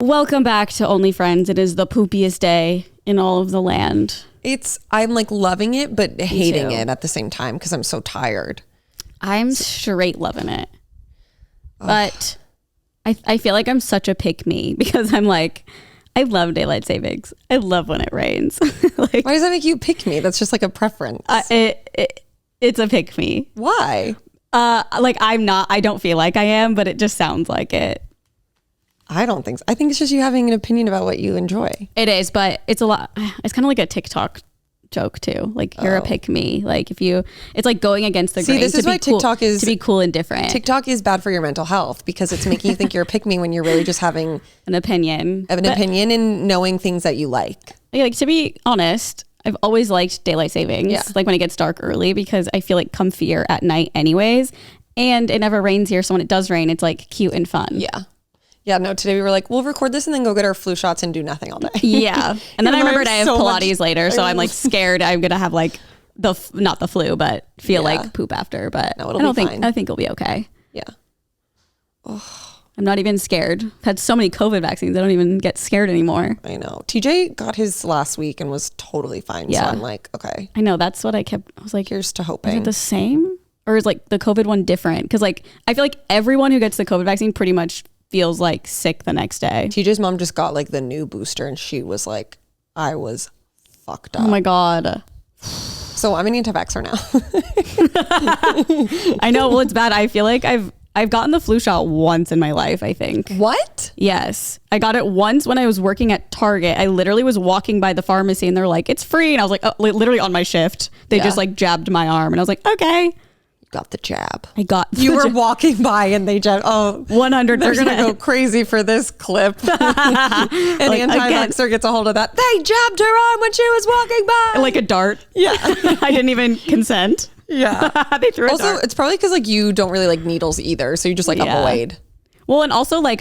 Welcome back to Only Friends. It is the poopiest day in all of the land. I'm like loving it, but hating it at the same time because I'm so tired. I'm straight loving it. But I feel like I'm such a pick-me because I'm like, I love daylight savings. I love when it rains. Like, why does that make you pick me? That's just like a preference. It's a pick-me. Why? I don't feel like I am, but it just sounds like it. I don't think so. I think it's just you having an opinion about what you enjoy. It is, but it's a lot. It's kind of like a TikTok joke too. Like you're a pick me. Like it's like going against the grain. This is why TikTok is to be cool and different. TikTok is bad for your mental health because it's making you think you're a pick me when you're really just having an opinion and knowing things that you like. Like to be honest, I've always liked daylight savings. Like when it gets dark early because I feel like comfier at night anyways. And it never rains here, so when it does rain, it's like cute and fun. Yeah, no, today we were like, we'll record this and then go get our flu shots and do nothing all day. Yeah. And then I remembered I have Pilates later, so I'm like scared I'm going to have like not the flu, but feel like poop after. But no, I think it'll be okay. Yeah. I'm not even scared. I've had so many COVID vaccines, I don't even get scared anymore. I know. TJ got his last week and was totally fine. Yeah. So I'm like, okay. I know, that's what I was like, here's to hoping. Is it the same? Or is like the COVID one different? Because like, I feel like everyone who gets the COVID vaccine pretty much feels like sick the next day. TJ's mom just got like the new booster and she was like, I was fucked up. Oh my God. So I'm an anti-vaxxer now. I know. Well, it's bad. I feel like I've gotten the flu shot once in my life, I think. What? Yes. I got it once when I was working at Target. I literally was walking by the pharmacy and they're like, it's free. And I was like, oh, literally on my shift, they just like jabbed my arm and I was like, okay. Got the jab. You were walking by and they jabbed. Oh, 100%. They're gonna go crazy for this clip. And like, anti-vaxxer gets a hold of that. They jabbed her arm when she was walking by, like a dart. Yeah. I didn't even consent. Yeah. They threw a also dart. It's probably because like you don't really like needles either, so you just like avoid. Well, and also like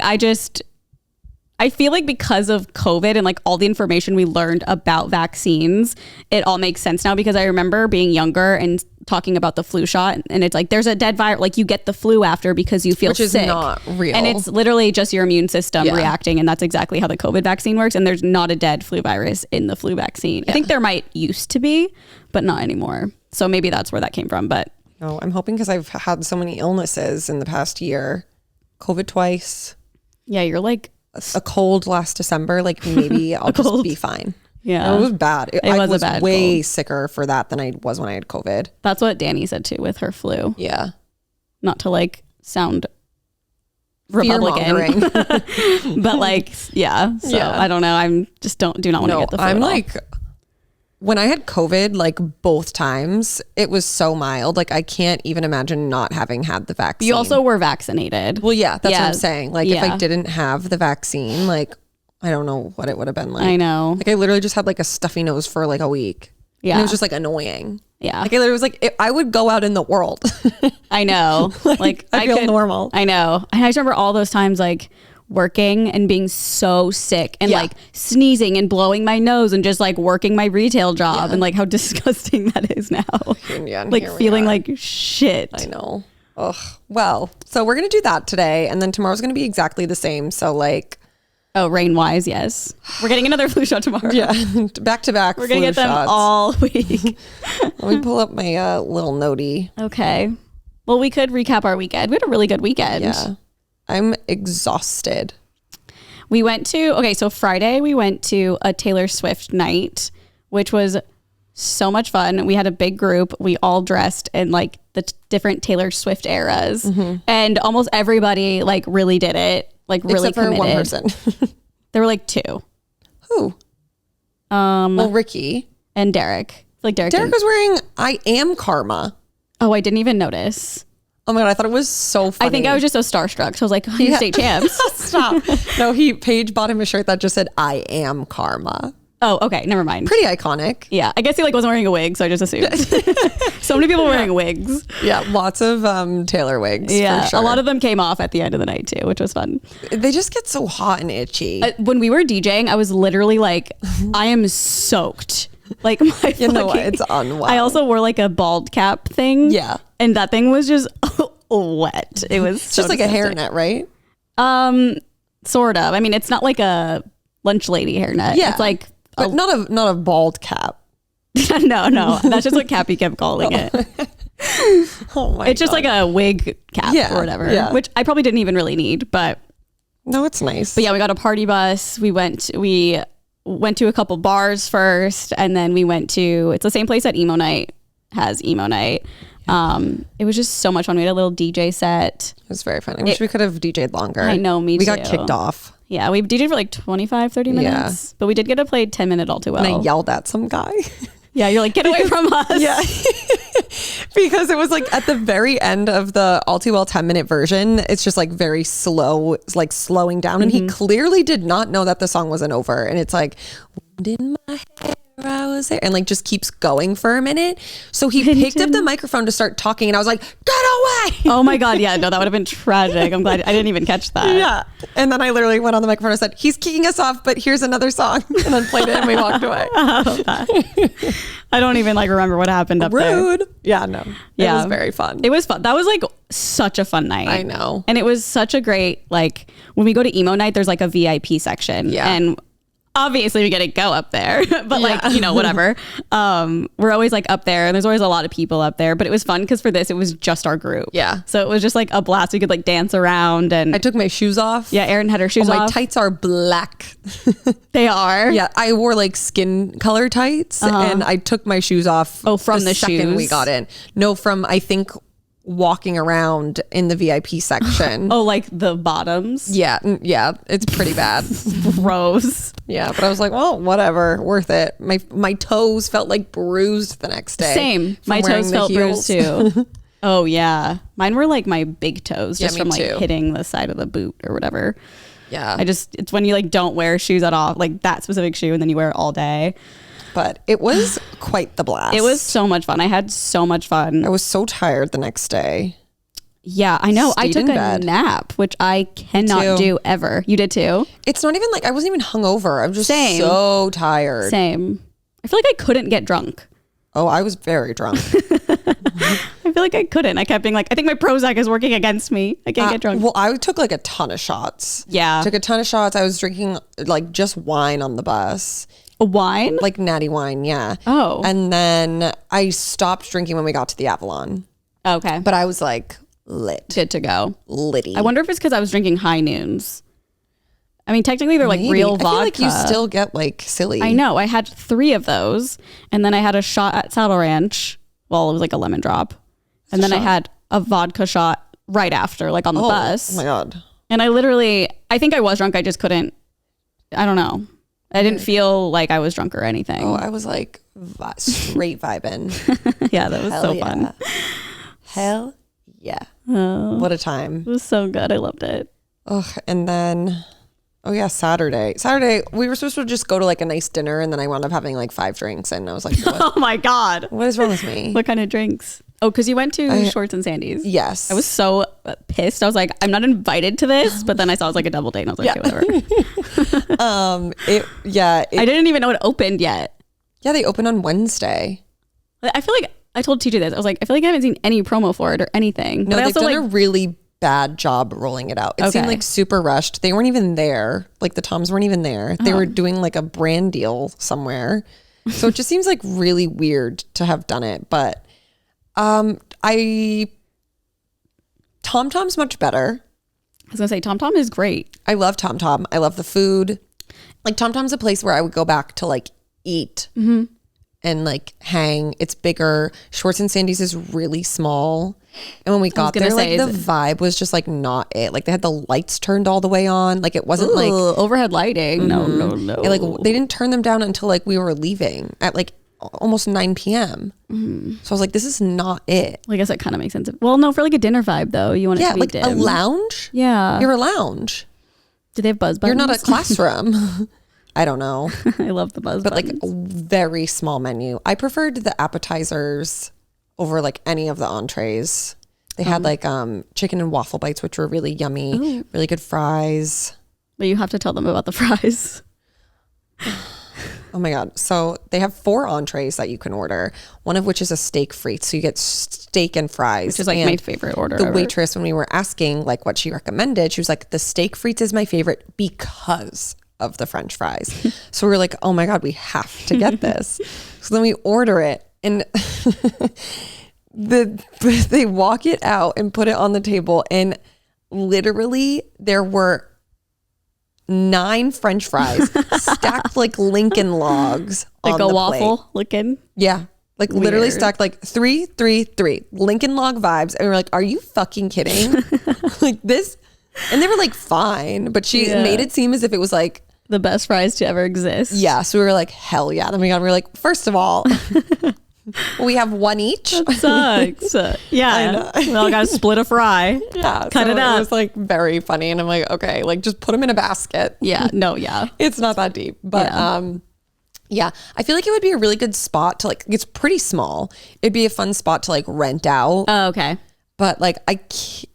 I feel like because of COVID and like all the information we learned about vaccines, it all makes sense now because I remember being younger and talking about the flu shot and it's like there's a dead virus, like you get the flu after because you feel sick. Which is not real. And it's literally just your immune system reacting, and that's exactly how the COVID vaccine works, and there's not a dead flu virus in the flu vaccine. I think there might used to be, but not anymore. So maybe that's where that came from. But no, I'm hoping because I've had so many illnesses in the past year. COVID twice. Yeah, you're like a cold last December, like maybe I'll just be fine. Yeah. It was bad. I was way cold. Sicker for that than I was when I had COVID. That's what Danny said too with her flu. Yeah. Not to like sound Republican. But like, yeah. So I don't know. I'm just do not want to get the flu. I'm like, when I had COVID, like both times, it was so mild. Like I can't even imagine not having had the vaccine. You also were vaccinated. Well, yeah, that's what I'm saying. Like if I didn't have the vaccine, like I don't know what it would have been like. I know. Like I literally just had like a stuffy nose for like a week. Yeah. And it was just like annoying. Yeah. Like I literally was like, I would go out in the world. I know. like I feel normal. I know. And I just remember all those times like working and being so sick and like sneezing and blowing my nose and just like working my retail job and like how disgusting that is now. Like feeling like shit. I know. Ugh. Well, so we're going to do that today. And then tomorrow's going to be exactly the same. So like. Oh, rain wise, yes. We're getting another flu shot tomorrow. Yeah, back to back. We're going to get them all week. Let me pull up my little notey. Okay. Well, we could recap our weekend. We had a really good weekend. Yeah. I'm exhausted. We went to, so Friday we went to a Taylor Swift night, which was so much fun. We had a big group. We all dressed in like the different Taylor Swift eras. Mm-hmm. And almost everybody like really did it. Like really except committed. For one person. There were like two. Who? Well, Ricky. And Derek. Like Derek was wearing I Am Karma. Oh, I didn't even notice. Oh my God, I thought it was so funny. I think I was just so starstruck. So I was like, oh, you state champs. Stop. No, Paige bought him a shirt that just said I Am Karma. Oh, okay. Never mind. Pretty iconic. Yeah. I guess he like wasn't wearing a wig, so I just assumed. So many people wearing wigs. Yeah. Lots of Taylor wigs. Yeah. For sure. A lot of them came off at the end of the night too, which was fun. They just get so hot and itchy. When we were DJing, I was literally like, I am soaked. Like my it's unwild. I also wore like a bald cap thing. Yeah. And that thing was just wet. It was just like a hairnet, right? Sort of. I mean, it's not like a lunch lady hairnet. Yeah. It's like But not a bald cap. no. That's just what Cappy kept calling it. Oh my It's just like a wig cap or whatever, which I probably didn't even really need, but no, it's nice. But yeah, we got a party bus. We went to a couple bars first, and then we went to, it's the same place that Emo Night has Emo Night. It was just so much fun. We had a little DJ set. It was very fun. I wish we could have DJ'd longer. I know, me too. We got kicked off. Yeah, we DJ'd for like 25, 30 minutes, but we did get to play 10-minute All Too Well. And I yelled at some guy. Yeah, you're like, get away from us. Yeah. Because it was like at the very end of the All Too Well 10-minute version, it's just like very slow, it's like slowing down. And he clearly did not know that the song wasn't over. And it's like, wind in my hair, I was there. And like just keeps going for a minute. So he picked up the microphone to start talking. And I was like, get away. Oh my God. Yeah, no, that would have been tragic. I'm glad I didn't even catch that. Yeah. And then I literally went on the microphone and said, he's kicking us off, but here's another song. And then played it and we walked away. I don't even like remember what happened up there. Rude. Yeah, no. It was very fun. It was fun. That was like such a fun night. I know. And it was such a great, like when we go to Emo Night, there's like a VIP section. Yeah. And obviously we get to go up there, but like, whatever. We're always like up there and there's always a lot of people up there, but it was fun because for this, it was just our group. Yeah. So it was just like a blast. We could like dance around and I took my shoes off. yeah, Erin had her shoes off. My tights are black. They are. Yeah. I wore like skin color tights and I took my shoes off. Oh, from the second shoes? we got in. No, from I think walking around in the VIP section. Oh, like the bottoms? Yeah. Yeah. It's pretty bad. Gross. Yeah. But I was like, well, whatever. Worth it. My toes felt like bruised the next day. Same. My toes felt bruised too. Oh yeah. Mine were like my big toes just from like hitting the side of the boot or whatever. Yeah. It's when you like don't wear shoes at all, like that specific shoe, and then you wear it all day. But it was quite the blast. It was so much fun. I had so much fun. I was so tired the next day. Yeah, I know. I Stayed took in a bed. nap, which I cannot do ever. You did too? It's not even like I wasn't even hungover. I'm just so tired. Same. I feel like I couldn't get drunk. Oh, I was very drunk. I feel like I couldn't. I kept being like, I think my Prozac is working against me. I can't get drunk. Well, I took like a ton of shots. Yeah. Took a ton of shots. I was drinking like just wine on the bus. A wine? Like natty wine, yeah. Oh. And then I stopped drinking when we got to the Avalon. Okay. But I was like lit. Good to go. Litty. I wonder if it's because I was drinking high noons. I mean, technically they're like real vodka. I feel like you still get like silly. I know. I had 3 of those, and then I had a shot at Saddle Ranch. Well, it was like a lemon drop. And then I had a vodka shot right after, like on the bus. Oh my God. And I think I was drunk. I just couldn't, I don't know. I didn't feel like I was drunk or anything. Oh, I was like straight vibing. Yeah, that was so fun. Hell yeah. What a time. It was so good. I loved it. Oh, and then, Saturday, we were supposed to just go to like a nice dinner, and then I wound up having like 5 drinks, and I was like, what, Oh my God. what is wrong with me? What kind of drinks? Oh, because you went to Shorts and Sandy's. Yes. I was so pissed. I was like, I'm not invited to this, but then I saw it was like a double date, and I was like, okay, whatever. I didn't even know it opened yet. Yeah, they opened on Wednesday. I feel like I told TJ this. I was like, I feel like I haven't seen any promo for it or anything. No, but they've done a really bad job rolling it out. It seemed like super rushed. They weren't even there. Like the Toms weren't even there. They were doing like a brand deal somewhere. So it just seems like really weird to have done it. But Tom Tom's much better. I was gonna say Tom Tom is great. I love Tom Tom. I love the food. Like Tom Tom's a place where I would go back to like eat and like hang. It's bigger. Shorts and Sandy's is really small. And when we got there, like the vibe was just like not it. Like they had the lights turned all the way on. Like it wasn't like overhead lighting. No. Like they didn't turn them down until like we were leaving at like almost 9 p.m. So I was like, this is not it. I guess that kind of makes sense. Well, no, for like a dinner vibe though, you want it to be like dim. a lounge. Yeah, you're a lounge. Do they have buzz buttons? You're not a classroom. I don't know. I love the buzz buttons. But like a very small menu. I preferred the appetizers over like any of the entrees. They had like chicken and waffle bites, which were really yummy. Really good fries. But you have to tell them about the fries. Oh my God. So they have 4 entrees that you can order, one of which is a steak frite. So you get steak and fries. Which is like my favorite order. The waitress, when we were asking like what she recommended, she was like, the steak frites is my favorite because of the French fries. So we were like, oh my God, we have to get this. So then we order it and they walk it out and put it on the table, and literally there were 9 French fries stacked like Lincoln logs, like on a the waffle plate. looking. Yeah, like Weird. literally stacked like 3, 3, 3 Lincoln log vibes, and we were like, "Are you fucking kidding?" Like this, and they were like fine, but she made it seem as if it was like the best fries to ever exist. yeah. So we were like, hell yeah. Then we were like, first of all, we have 1 each. That sucks. Yeah. We all got to split a fry. Yeah. Cut it up. It was like very funny. And I'm like, okay, like just put them in a basket. Yeah. No, yeah. It's not that deep. But yeah, I feel like it would be a really good spot to like, it's pretty small. It'd be a fun spot to like rent out. Oh, okay. But like,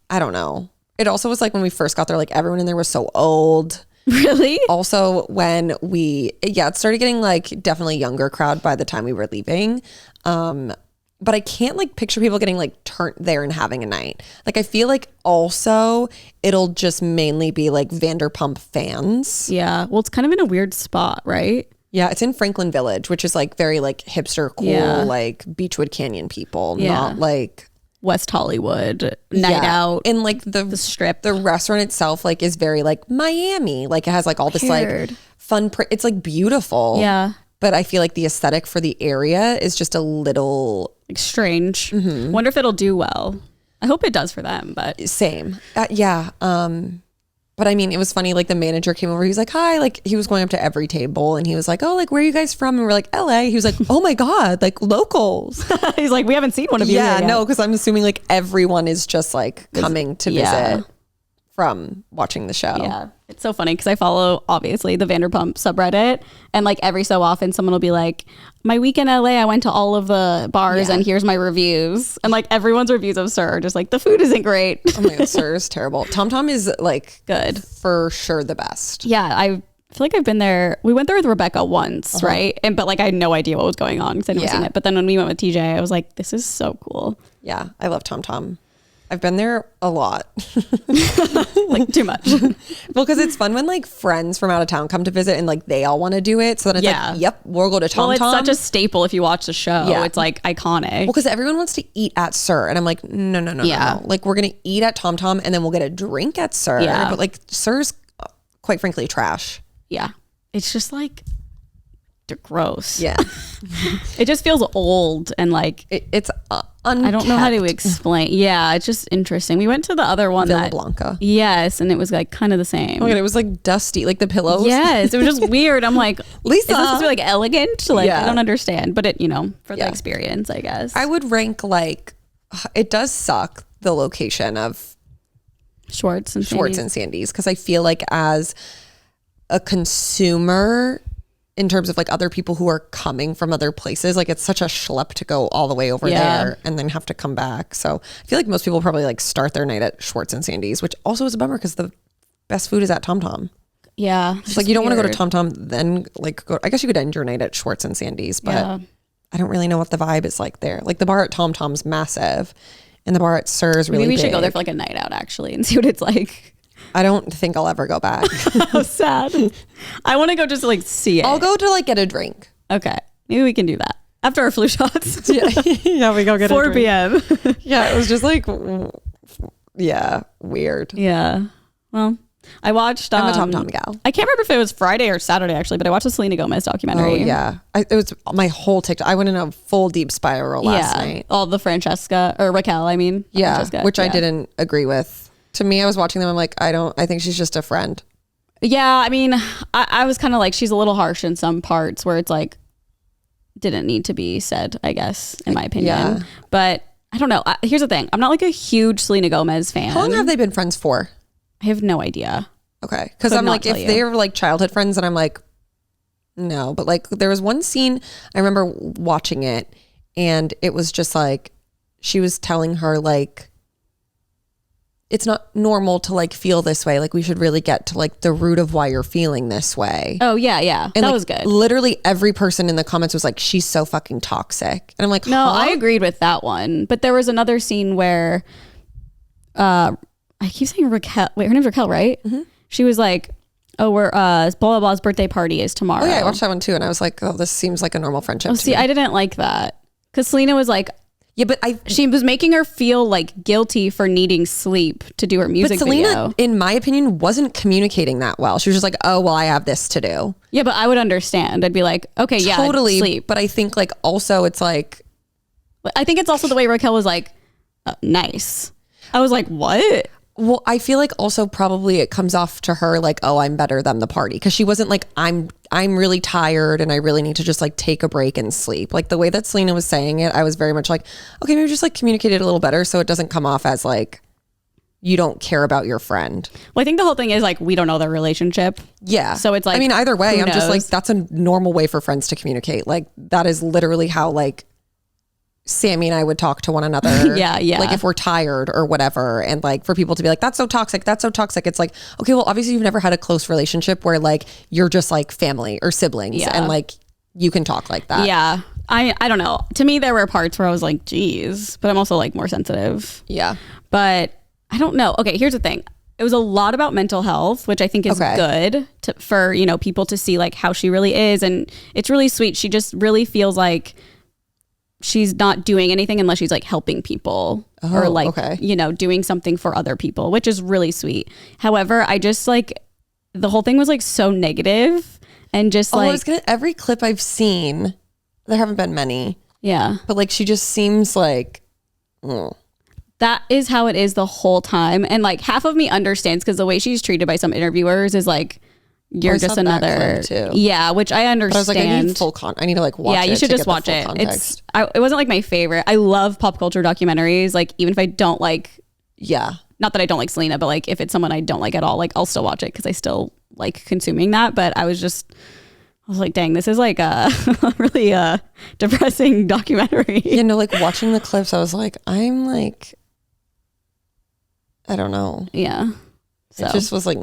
I don't know. It also was like when we first got there, like everyone in there was so old. Really? Also, when it started getting like definitely younger crowd by the time we were leaving. But I can't like picture people getting like turned there and having a night. Like I feel like also it'll just mainly be like Vanderpump fans. Yeah. Well, it's kind of in a weird spot, right? Yeah, it's in Franklin Village, which is like very like hipster, cool, like Beechwood Canyon people, not like West Hollywood night out. And like the strip. The restaurant itself like is very like Miami. Like it has like all this like fun, it's like beautiful. Yeah. But I feel like the aesthetic for the area is just a little like strange. Wonder if it'll do well. I hope it does for them, but same. Yeah. But I mean, it was funny. Like the manager came over. He was like, "Hi!" Like he was going up to every table, and he was like, "Oh, like where are you guys from?" And we're like, "LA." He was like, "Oh my God, like locals." He's like, "We haven't seen one of you." Yeah, no, because I'm assuming like everyone is just like coming to visit from watching the show. Yeah, it's so funny because I follow obviously the Vanderpump subreddit, and like every so often someone will be like, "My week in LA, I went to all of the bars, and here's my reviews." And like everyone's reviews of Sir are just like the food isn't great. Oh my God, Sir is terrible. Tom Tom is like good for sure, the best. Yeah, I feel like I've been there. We went there with Rebecca once, right? But like I had no idea what was going on because I'd never seen it. But then when we went with TJ, I was like, "This is so cool." Yeah, I love Tom Tom. I've been there a lot. Like too much. Well, because it's fun when like friends from out of town come to visit and like they all want to do it. So then it's like, yep, we'll go to Tom Tom. Well, it's such a staple if you watch the show. Yeah. It's like iconic. Well, because everyone wants to eat at Sir. And I'm like, no. Like we're going to eat at Tom Tom and then we'll get a drink at Sir. Yeah. But like Sir's quite frankly trash. Yeah. It's just like gross. Yeah. It just feels old and like it's I don't know how to explain. Yeah, it's just interesting. We went to the other one, Villa Blanca. Yes, and it was like kind of the same. Oh my God, it was like dusty, like the pillows. Yes, it was just weird. I'm like, Lisa, is this supposed to be like elegant? Like I don't understand, but it for the experience, I guess. I would rank like it does suck the location of Schwartz and Sandy's because I feel like as a consumer, in terms of like other people who are coming from other places, like it's such a schlep to go all the way over there and then have to come back. So I feel like most people probably like start their night at Schwartz and Sandy's, which also is a bummer because the best food is at Tom Tom. Yeah. It's like you don't want to go to Tom Tom, then like go, I guess you could end your night at Schwartz and Sandy's, but I don't really know what the vibe is like there. Like the bar at Tom Tom's massive and the bar at Sir's really Maybe we big. should go there for like a night out actually and see what it's like. I don't think I'll ever go back. How sad. I want to go just to like see it. I'll go to like get a drink. Okay. Maybe we can do that. After our flu shots. Yeah, we go get 4 a drink. 4 p.m. Yeah, it was just like, weird. Yeah. Well, I watched. I'm a Tom Tom gal. I can't remember if it was Friday or Saturday actually, but I watched the Selena Gomez documentary. Oh yeah, it was my whole TikTok. I went in a full deep spiral last night. All the Raquel. I mean, which I didn't agree with. To me, I was watching them. I'm like, I think she's just a friend. Yeah, I mean, I was kind of like, she's a little harsh in some parts where it's like, didn't need to be said, I guess, in my opinion. Yeah. But I don't know. Here's the thing. I'm not like a huge Selena Gomez fan. How long have they been friends for? I have no idea. Okay. Because I'm like, if they're like childhood friends, then I'm like, no. But like, there was one scene, I remember watching it, and it was just like, she was telling her like, it's not normal to like feel this way. Like we should really get to like the root of why you're feeling this way. Oh yeah. And that like, was good. Literally every person in the comments was like, she's so fucking toxic. And I'm like, No, huh? I agreed with that one. But there was another scene where I keep saying Raquel. Wait, her name's Raquel, right? Mm-hmm. She was like, oh, we're blah blah blah's birthday party is tomorrow. Oh yeah, I watched that one too, and I was like, oh, this seems like a normal friendship. Oh, see, I didn't like that because Selena was like, yeah, but she was making her feel like guilty for needing sleep to do her music Selena, video. in my opinion, wasn't communicating that well. She was just like, oh, well, I have this to do. Yeah, but I would understand. I'd be like, okay, yeah, totally. sleep. But I think like also it's like, I think it's also the way Raquel was like, nice. I was like, what? well, I feel like also probably it comes off to her like, oh, I'm better than the party. Cause she wasn't like, I'm really tired and I really need to just like take a break and sleep. Like the way that Selena was saying it, I was very much like, okay, maybe just like communicate it a little better so it doesn't come off as like, you don't care about your friend. Well, I think the whole thing is like, we don't know their relationship. Yeah. So it's like, I mean, either way, I'm just like, knows? that's a normal way for friends to communicate. Like that is literally how like Sammy and I would talk to one another. Yeah. Like if we're tired or whatever. And like for people to be like, that's so toxic. That's so toxic. It's like, okay, well, obviously you've never had a close relationship where like you're just like family or siblings. Yeah. And like you can talk like that. Yeah. I don't know. To me, there were parts where I was like, geez, but I'm also like more sensitive. Yeah. But I don't know. Okay, here's the thing. It was a lot about mental health, which I think is good for, you know, people to see like how she really is. And it's really sweet. She just really feels like she's not doing anything unless she's like helping people or like, you know, doing something for other people, which is really sweet. However, I just like the whole thing was like so negative and just like every clip I've seen, there haven't been many. Yeah. But like she just seems like that is how it is the whole time. And like half of me understands because the way she's treated by some interviewers is like, you're just another, yeah, which I understand. But I was like, I need full I need to like watch it. Yeah, you should just watch it. Context. It wasn't like my favorite. I love pop culture documentaries. Like even if I don't like, not that I don't like Selena, but like if it's someone I don't like at all, like I'll still watch it because I still like consuming that. But I was like, dang, this is like a really depressing documentary. You know, like watching the clips, I was like, I'm like, I don't know. Yeah. So. It just was like,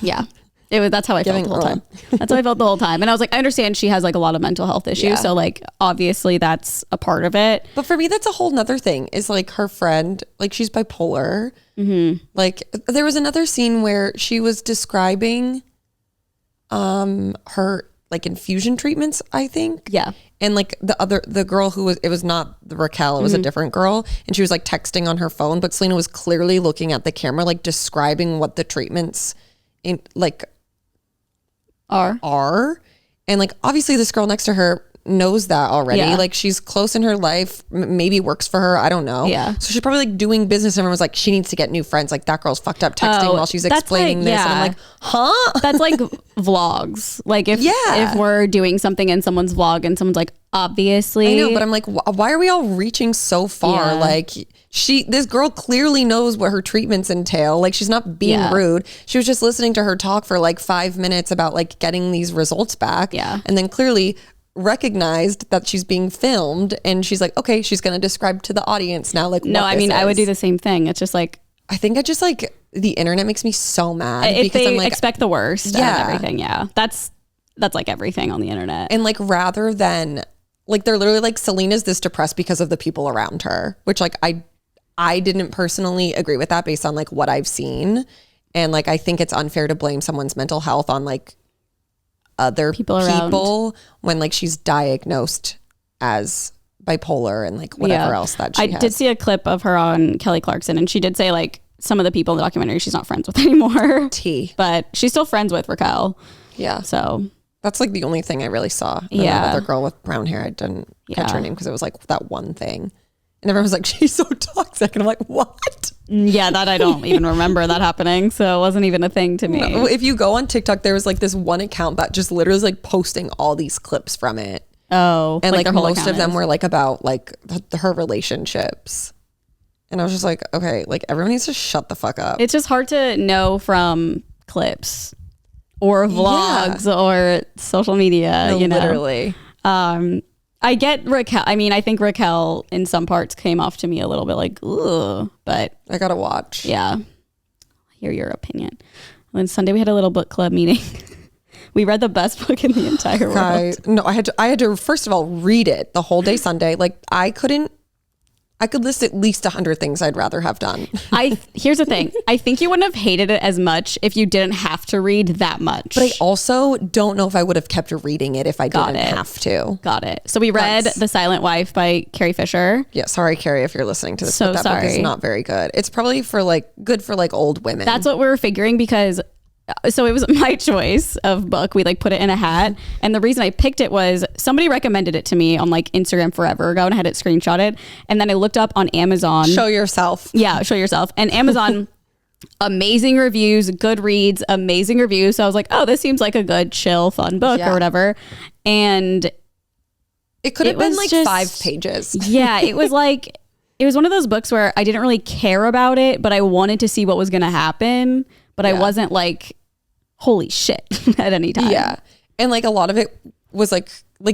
yeah. That's how I felt the whole time. That's how I felt the whole time. And I was like, I understand she has like a lot of mental health issues. Yeah. So like, obviously that's a part of it. But for me, that's a whole nother thing is like her friend, like she's bipolar. Mm-hmm. Like there was another scene where she was describing her like infusion treatments, I think. Yeah. And like the girl it was not Raquel, it was a different girl. And she was like texting on her phone, but Selena was clearly looking at the camera, like describing what the treatments in like are. And like obviously this girl next to her knows that already. Yeah. Like she's close in her life, maybe works for her, I don't know. Yeah. So she's probably like doing business and everyone was like, she needs to get new friends. Like that girl's fucked up texting while she's explaining this. And I'm like, huh? That's like vlogs. Like if we're doing something in someone's vlog and someone's like, obviously. I know, but I'm like, why are we all reaching so far? Yeah. Like this girl clearly knows what her treatments entail. Like she's not being rude. She was just listening to her talk for like 5 minutes about like getting these results back. Yeah. And then clearly recognized that she's being filmed and she's like, okay, she's going to describe to the audience now. Like, no, I mean, I would do the same thing. It's just like, I think I just like the internet makes me so mad because I'm like, expect the worst out of everything. Yeah. That's like everything on the internet. And like, rather than like, they're literally like, Selena's this depressed because of the people around her, which like, I didn't personally agree with that based on like what I've seen. And like, I think it's unfair to blame someone's mental health on like other people when like she's diagnosed as bipolar and like whatever else that she has. I did see a clip of her on Kelly Clarkson and she did say like some of the people in the documentary she's not friends with anymore. But she's still friends with Raquel. Yeah. So that's like the only thing I really saw. And that other girl with brown hair, I didn't catch her name because it was like that one thing. And everyone was like, she's so toxic. And I'm like, what? Yeah, that I don't even remember that happening. So it wasn't even a thing to me. No, if you go on TikTok, there was like this one account that just literally was like posting all these clips from it. Oh. And like most of them were like about like her relationships. And I was just like, okay, like everyone needs to shut the fuck up. It's just hard to know from clips or vlogs or social media, no, you know. Literally. I get Raquel. I mean, I think Raquel in some parts came off to me a little bit like, ooh, but I gotta watch. yeah, hear your opinion. And then Sunday we had a little book club meeting. We read the best book in the entire world. No, I had to first of all read it the whole day Sunday. Like I could list at least 100 things I'd rather have done. Here's the thing. I think you wouldn't have hated it as much if you didn't have to read that much. But I also don't know if I would have kept reading it if I didn't have to. Got it. So we read The Silent Wife by Carrie Fisher. Yeah, sorry, Carrie, if you're listening to this. So but that sorry. book is not very good. It's probably for good for old women. That's what we were figuring because so it was my choice of book. We put it in a hat. And the reason I picked it was somebody recommended it to me on Instagram forever ago and I had it screenshotted. And then I looked up on Amazon. Show yourself. Yeah, show yourself. And Amazon, amazing reviews, Goodreads, amazing reviews. So I was like, oh, this seems like a good, chill, fun book or whatever. And it could have been just 5 pages. Yeah, it was it was one of those books where I didn't really care about it, but I wanted to see what was going to happen. But I wasn't holy shit at any time. Yeah. And a lot of it was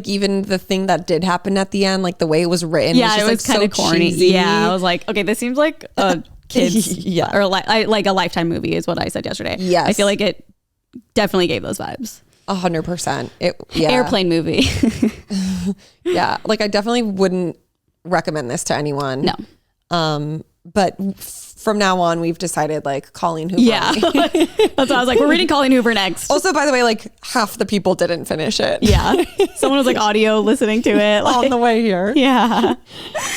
even the thing that did happen at the end, the way it was written. Yeah, was it was kind of so corny. cheesy. Yeah, I was like, okay, this seems like a kid's Yeah. or a Lifetime movie is what I said yesterday. Yes. I feel like it definitely gave those vibes. 100%. Airplane movie. Yeah. I definitely wouldn't recommend this to anyone. No. But from now on, we've decided Colleen Hoover. Yeah. That's what I was like, we're reading Colleen Hoover next. Also, by the way, half the people didn't finish it. Yeah. Someone was audio listening to it. On the way here. Yeah.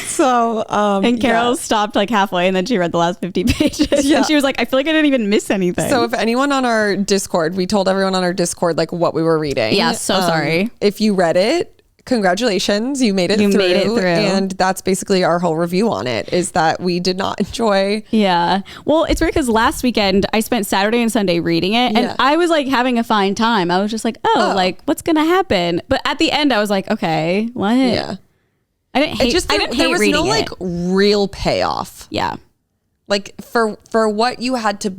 So, and Carol stopped halfway and then she read the last 50 pages. Yeah. And she was like, I feel like I didn't even miss anything. So if anyone on our Discord, we told everyone on our Discord what we were reading. Yeah, so sorry. If you read it, congratulations, you made it through. And that's basically our whole review on it, is that we did not enjoy. Yeah. Well, it's weird because last weekend I spent Saturday and Sunday reading it and I was having a fine time. I was just what's going to happen? But at the end I was like, okay, what? Yeah. I didn't hate there was no it. real payoff. Yeah. For what you had to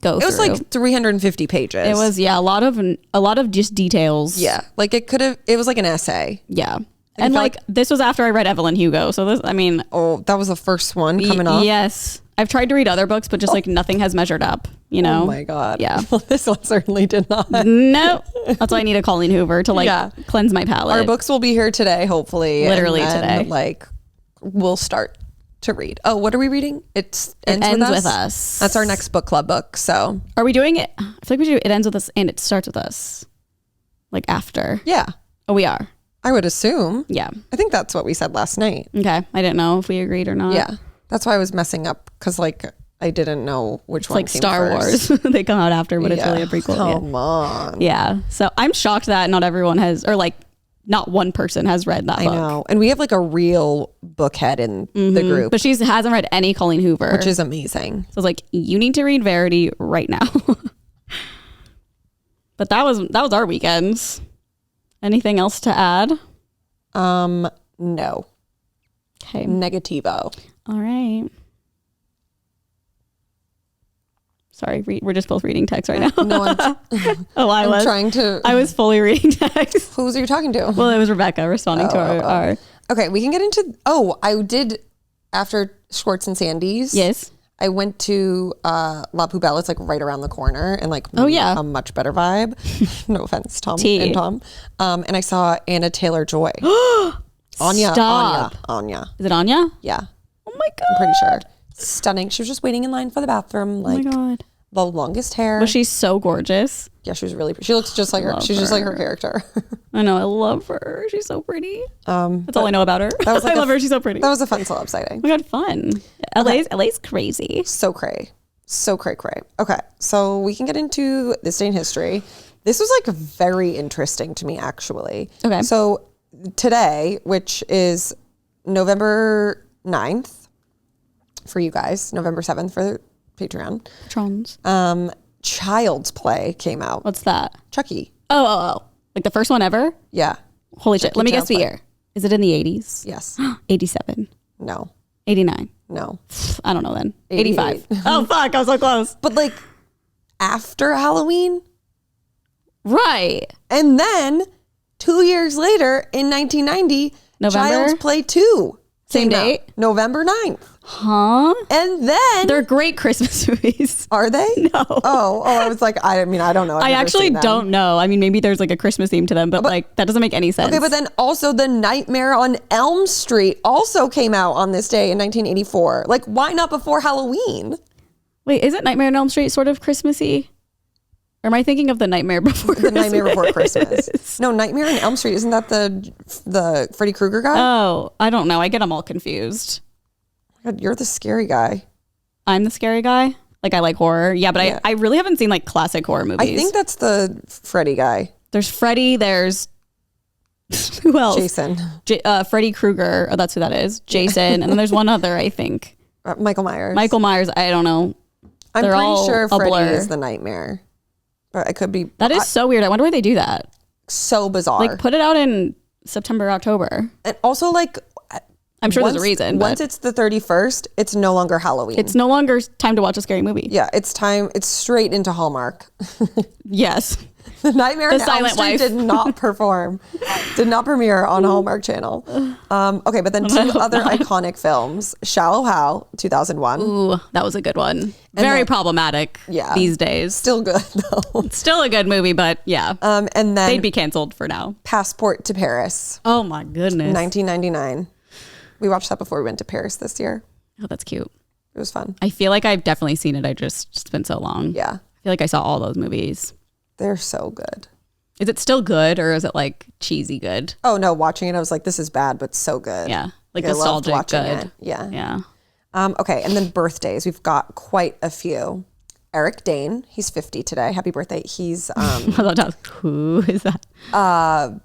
go through. It was 350 pages. It was, a lot of just details. Yeah. It was an essay. Yeah. And this was after I read Evelyn Hugo. So this, that was the first one coming up. Yes. I've tried to read other books, but just nothing has measured up, Oh my God. Yeah. Well, this one certainly did not. No. That's why I need a Colleen Hoover to cleanse my palate. Our books will be here today, hopefully. Literally today. We'll start to read. Oh, what are we reading? It ends with us. That's our next book club book. So are we doing it? I feel like we do It Ends With Us and It Starts With Us. After. Yeah. Oh, we are. I would assume. Yeah. I think that's what we said last night. Okay. I didn't know if we agreed or not. Yeah. That's why I was messing up because I didn't know which one came Star first. Wars. They come out after, but it's really a prequel. Come on. Yeah. So I'm shocked that not everyone has, or not one person has read that book. I know. And we have a real bookhead in the group. But she hasn't read any Colleen Hoover. Which is amazing. So I was you need to read Verity right now. But that was our weekends. Anything else to add? No. Okay. Negativo. All right. Sorry, we're just both reading text right now. No, I was fully reading text. Who was you talking to? Well, it was Rebecca responding to our. Okay, we can get into. Oh, I did after Schwartz and Sandy's. Yes. I went to La Poubelle. It's right around the corner and a much better vibe. No offense, Tom and Tom. And I saw Anna Taylor-Joy. Anya. Stop. Anya. Is it Anya? Yeah. Oh my God. I'm pretty sure. Stunning. She was just waiting in line for the bathroom. Oh my God. The longest hair. Well, she's so gorgeous. Yeah, she was really pretty. She looks just like her. She's just like her character. I know. I love her. She's so pretty. That's all I know about her. That was I love her. She's so pretty. That was a fun celeb sighting. Oh my God, fun. LA's crazy. So cray. So cray. Okay, so we can get into this day in history. This was very interesting to me, actually. Okay. So today, which is November 9th for you guys, November 7th for Patreon. Patrons. Child's Play came out. What's that? Chucky. Oh. The first one ever? Yeah. Holy shit. Let me guess the year. Is it in the 80s? Yes. 87. No. 89. No. I don't know then. 85. Oh, fuck. I was so close. But after Halloween? Right. And then 2 years later in 1990, November? Child's Play 2. Same came out date? November 9th. Huh? And then They're great Christmas movies. are they? No. Oh, I was like, I mean, I don't know. I actually don't know. I mean, maybe there's like a Christmas theme to them, but like that doesn't make any sense. Okay, but then also The Nightmare on Elm Street also came out on this day in 1984. Like, why not before Halloween? Wait, isn't Nightmare on Elm Street sort of Christmassy? Or am I thinking of The Nightmare Before The Nightmare Before Christmas. No, Nightmare on Elm Street. Isn't that the Freddy Krueger guy? Oh, I don't know. I get them all confused. God, you're the scary guy. I'm the scary guy. Like I like horror. Yeah, but I really haven't seen like classic horror movies. I think that's the Freddy guy. There's Freddy. There's who else? Jason. Freddy Krueger. Oh, that's who that is. Jason. And then there's one other, I think. Michael Myers. Michael Myers. I don't know. I'm They're pretty all sure a Freddy blur. is the nightmare. But I could be. That is so weird. I wonder why they do that. So bizarre. Like put it out in September, October. And also like. I'm sure there's a reason. Once it's the 31st, it's no longer Halloween. It's no longer time to watch a scary movie. Yeah, it's time. It's straight into Hallmark. Yes. The Nightmare on Elm Silent Street Wife. did not perform. Did not premiere on Hallmark Channel. Okay, but then two other iconic films. Shallow Hal, 2001. Ooh, that was a good one. Very problematic these days. Still good though. Still a good movie, but yeah. And then They'd be canceled for now. Passport to Paris, Oh my goodness. 1999. We watched that before we went to Paris this year. Oh, that's cute. It was fun. I feel like I've definitely seen it. It's been so long. Yeah. I feel like I saw all those movies. They're so good. Is it still good or is it like cheesy good? Oh no, watching it, I was like, this is bad, but so good. Yeah. Like I loved nostalgic watching good. it. Yeah. Yeah. Okay, and then birthdays. We've got quite a few. Eric Dane, he's 50 today. Happy birthday. He's Who is that?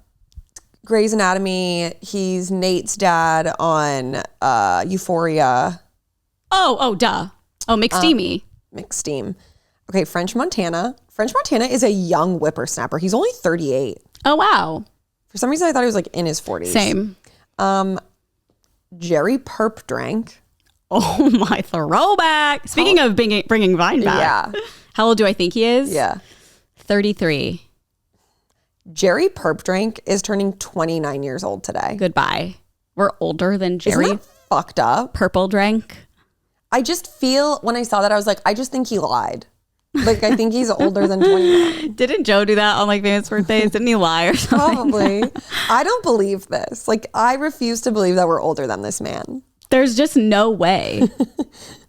Grey's Anatomy. He's Nate's dad on Euphoria. Oh, duh. Oh, McSteamy. McSteam. Okay, French Montana. French Montana is a young whippersnapper. He's only 38. Oh, wow. For some reason, I thought he was like in his 40s. Same. Jerry Perp drank. Oh, my throwback. Speaking of bringing Vine back. Yeah. How old do I think he is? Yeah. 33. Jerry Perp drank is turning 29 years old today. Goodbye. We're older than Jerry. Isn't that fucked up? Purple drank. I just feel when I saw that, I was like, I just think he lied. Like, I think he's older than 29. Didn't Joe do that on like famous birthdays? Didn't he lie or something? Probably. I don't believe this. Like, I refuse to believe that we're older than this man. There's just no way.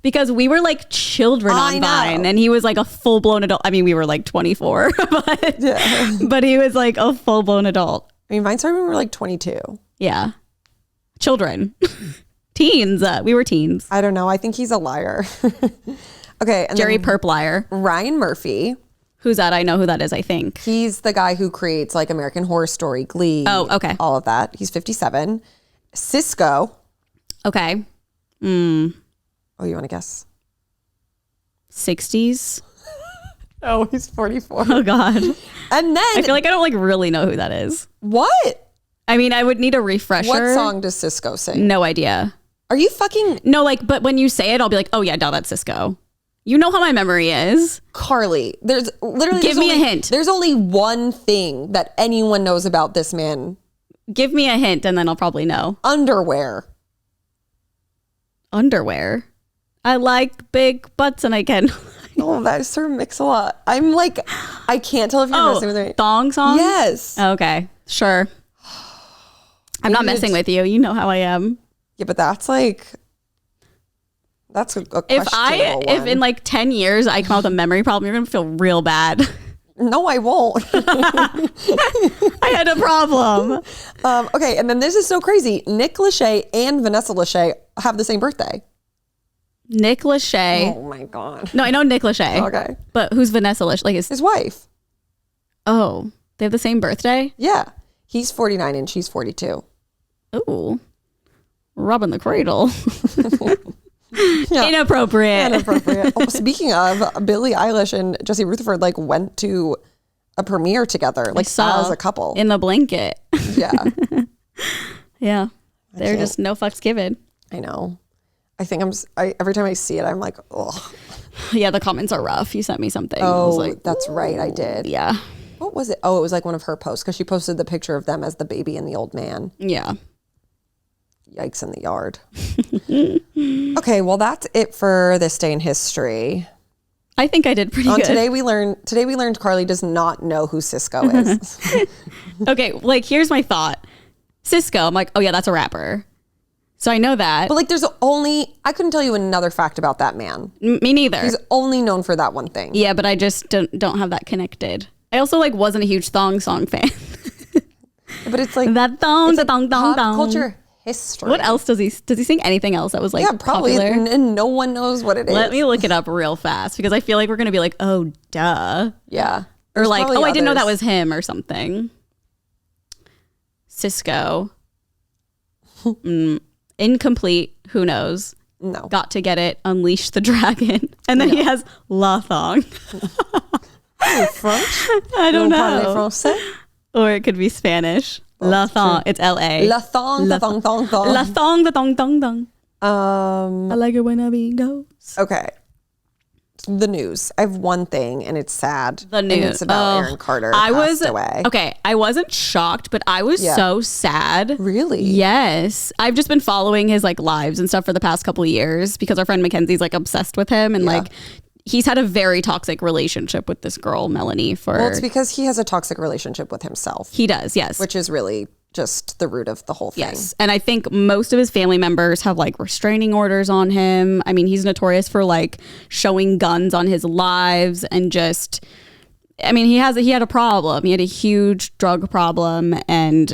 Because we were like children on Vine and he was like a full blown adult. I mean, we were like 24, but he was like a full blown adult. I mean, mine started when we were like 22. Yeah. Children. Teens. We were teens. I don't know. I think he's a liar. Okay. And Jerry then Perp liar. Ryan Murphy. Who's that? I know who that is, I think. He's the guy who creates like American Horror Story, Glee. Oh, okay. All of that. He's 57. Cisco. Okay. Oh, you want to guess? 60s. Oh, he's 44. Oh, God. And then I feel like I don't like really know who that is. what? I mean, I would need a refresher. What song does Cisco sing? No idea. Are you fucking No, like, but when you say it, I'll be like, oh, yeah, no, that's Cisco. You know how my memory is. Carly? There's literally Give me a hint. There's only one thing that anyone knows about this man. Give me a hint and then I'll probably know. Underwear. Underwear. I like big butts and I can. Oh, that sort of mix a lot. I'm like, I can't tell if you're messing with me. Thong song? Yes. Okay, sure. I'm not messing with you. You know how I am. Yeah, but that's like, that's a questionable If one. in like 10 years I come out with a memory problem, you're going to feel real bad. No, I won't. I had a problem. Okay, and then this is so crazy. Nick Lachey and Vanessa Lachey have the same birthday. Nick Lachey. Oh my God. No, I know Nick Lachey. Okay. But who's Vanessa Lachey? Like, His wife. oh, they have the same birthday? Yeah. He's 49 and she's 42. Ooh. Rubbing the cradle. Yeah. Inappropriate. Inappropriate. Oh, speaking of, Billie Eilish and Jesse Rutherford like went to a premiere together, like as a couple. In the blanket. Yeah. Yeah. They're can't. just no fucks given. I know. I think every time I see it, I'm like, oh. Yeah, the comments are rough. You sent me something. I Oh, was like, that's right. I did. yeah. What was it? Oh, it was like one of her posts because she posted the picture of them as the baby and the old man. Yeah. Yikes in the yard. Okay, well, that's it for this day in history. I think I did pretty good. Today we learned Carly does not know who Cisco is. Okay, like here's my thought. Cisco, I'm like, oh yeah, that's a rapper. So I know that. But like I couldn't tell you another fact about that man. Me neither. He's only known for that one thing. Yeah, but I just don't have that connected. I also like wasn't a huge Thong song fan. But it's like that thong, it's the thong, thong, pop thong. culture history. What else does he sing anything else that was like probably, popular? and no one knows what it is. Let me look it up real fast because I feel like we're gonna be like, oh duh. Yeah. Or There's like, probably I didn't know that others. was him or something. Cisco. Incomplete. Who knows? No. Got to get it. Unleash the dragon. And then he has La Thong. French? I don't Parler know. français? Or it could be Spanish. La Thong. It's L.A. La thong, the thong, thong, thong. La Thong, the thong, thong, thong. I like it when a beat goes. Okay. The news. I have one thing, and it's sad. The news. And it's about Aaron Carter passed away. Okay, I wasn't shocked, but I was so sad. Really? Yes. I've just been following his like lives and stuff for the past couple of years because our friend Mackenzie's like obsessed with him and like he's had a very toxic relationship with this girl, Melanie, Well, it's because he has a toxic relationship with himself. He does, yes. Which is really just the root of the whole thing. Yes. And I think most of his family members have like restraining orders on him. I mean, he's notorious for like showing guns on his lives and just, I mean, he had a problem. He had a huge drug problem. And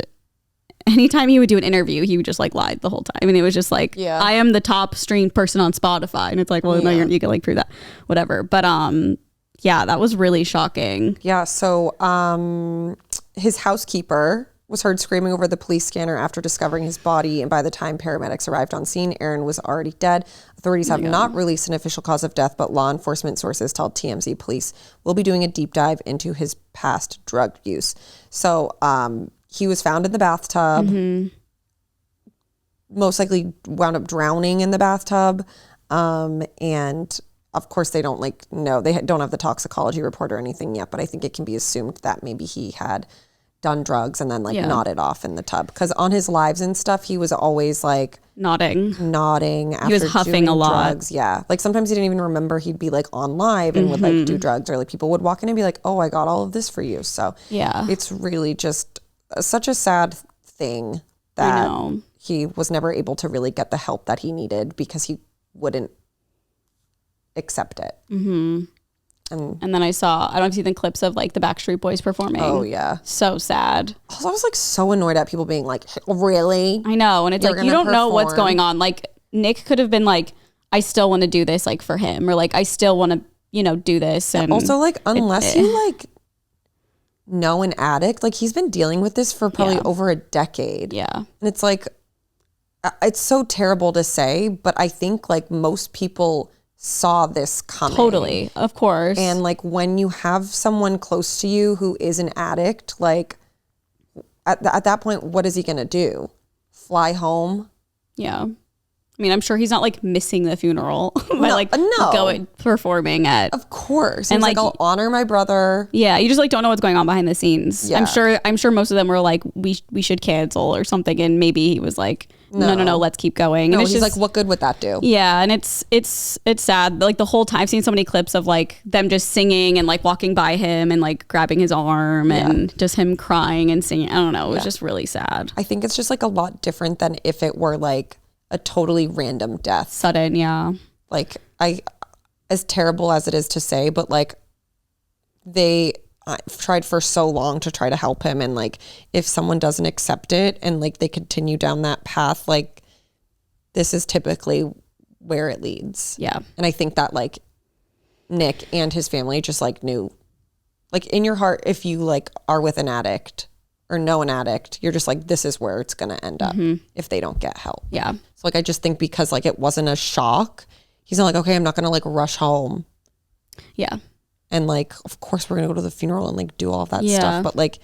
anytime he would do an interview, he would just like lie the whole time. And it was just like, I am the top streamed person on Spotify. And it's like, well, no, you can like prove that, whatever. But yeah, that was really shocking. Yeah. So his housekeeper was heard screaming over the police scanner after discovering his body. And by the time paramedics arrived on scene, Aaron was already dead. Authorities have not released an official cause of death, but law enforcement sources told TMZ police will be doing a deep dive into his past drug use. So he was found in the bathtub, most likely wound up drowning in the bathtub. And of course they don't they don't have the toxicology report or anything yet, but I think it can be assumed that maybe he had done drugs and then nodded off in the tub, because on his lives and stuff he was always like nodding after he was huffing doing a lot. drugs. Like sometimes he didn't even remember he'd be like on live and would like do drugs, or like people would walk in and be like, oh, I got all of this for you. So it's really just such a sad thing that he was never able to really get the help that he needed because he wouldn't accept it. And then I don't know if you've seen the clips of like the Backstreet Boys performing. Oh yeah. So sad. Also, I was like so annoyed at people being like, really? I know. And it's like, you don't know what's going on. Like Nick could have been like, I still want to do this like for him, or like, I still want to, do this. And also like, unless you like know an addict, like he's been dealing with this for probably over a decade. Yeah. And it's like, it's so terrible to say, but I think like most people saw this coming. Totally, of course. And like when you have someone close to you who is an addict, like at that point, what is he gonna do? Fly home? Yeah. I mean, I'm sure he's not like missing the funeral by going performing at. Of course. And like, I'll honor my brother. Yeah, you just like don't know what's going on behind the scenes. Yeah. I'm sure most of them were like, we should cancel or something, and maybe he was like, no, let's keep going. No, and he's like, what good would that do? Yeah, and it's sad. Like the whole time, I've seen so many clips of like them just singing and like walking by him and like grabbing his arm and just him crying and singing. I don't know. It was just really sad. I think it's just like a lot different than if it were like a totally random death. Sudden, yeah. Like as terrible as it is to say, but like I've tried for so long to try to help him, and like if someone doesn't accept it and like they continue down that path, like this is typically where it leads. Yeah. And I think that like Nick and his family just like knew, like in your heart, if you like are with an addict or know an addict, you're just like, this is where it's going to end up if they don't get help. Yeah. So like I just think because like it wasn't a shock, he's not like, okay, I'm not going to like rush home. Yeah. And like, of course we're going to go to the funeral and like do all of that stuff. But like,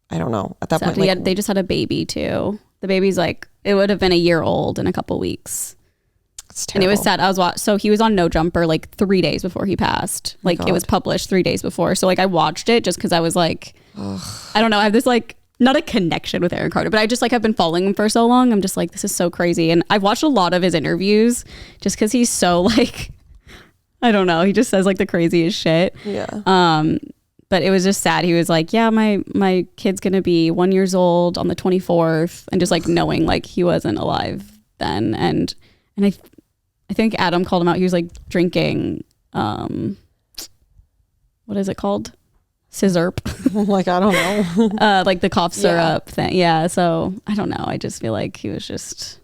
I don't know. At that point, like, they just had a baby too. The baby's like, it would have been a year old in a couple weeks. It's terrible. And it was sad. So he was on No Jumper like 3 days before he passed. Like it was published 3 days before. So like I watched it just because I was like, I don't know. I have this like not a connection with Aaron Carter, but I just like have been following him for so long. I'm just like, this is so crazy. And I've watched a lot of his interviews just because he's so like, I don't know. He just says like the craziest shit. Yeah. But it was just sad. He was like, yeah, my kid's going to be 1 year old on the 24th. And just like knowing like he wasn't alive then. And I think Adam called him out. He was like drinking, what is it called? Scissorp. Like, I don't know. Like the cough syrup thing. Yeah. So I don't know. I just feel like he was just,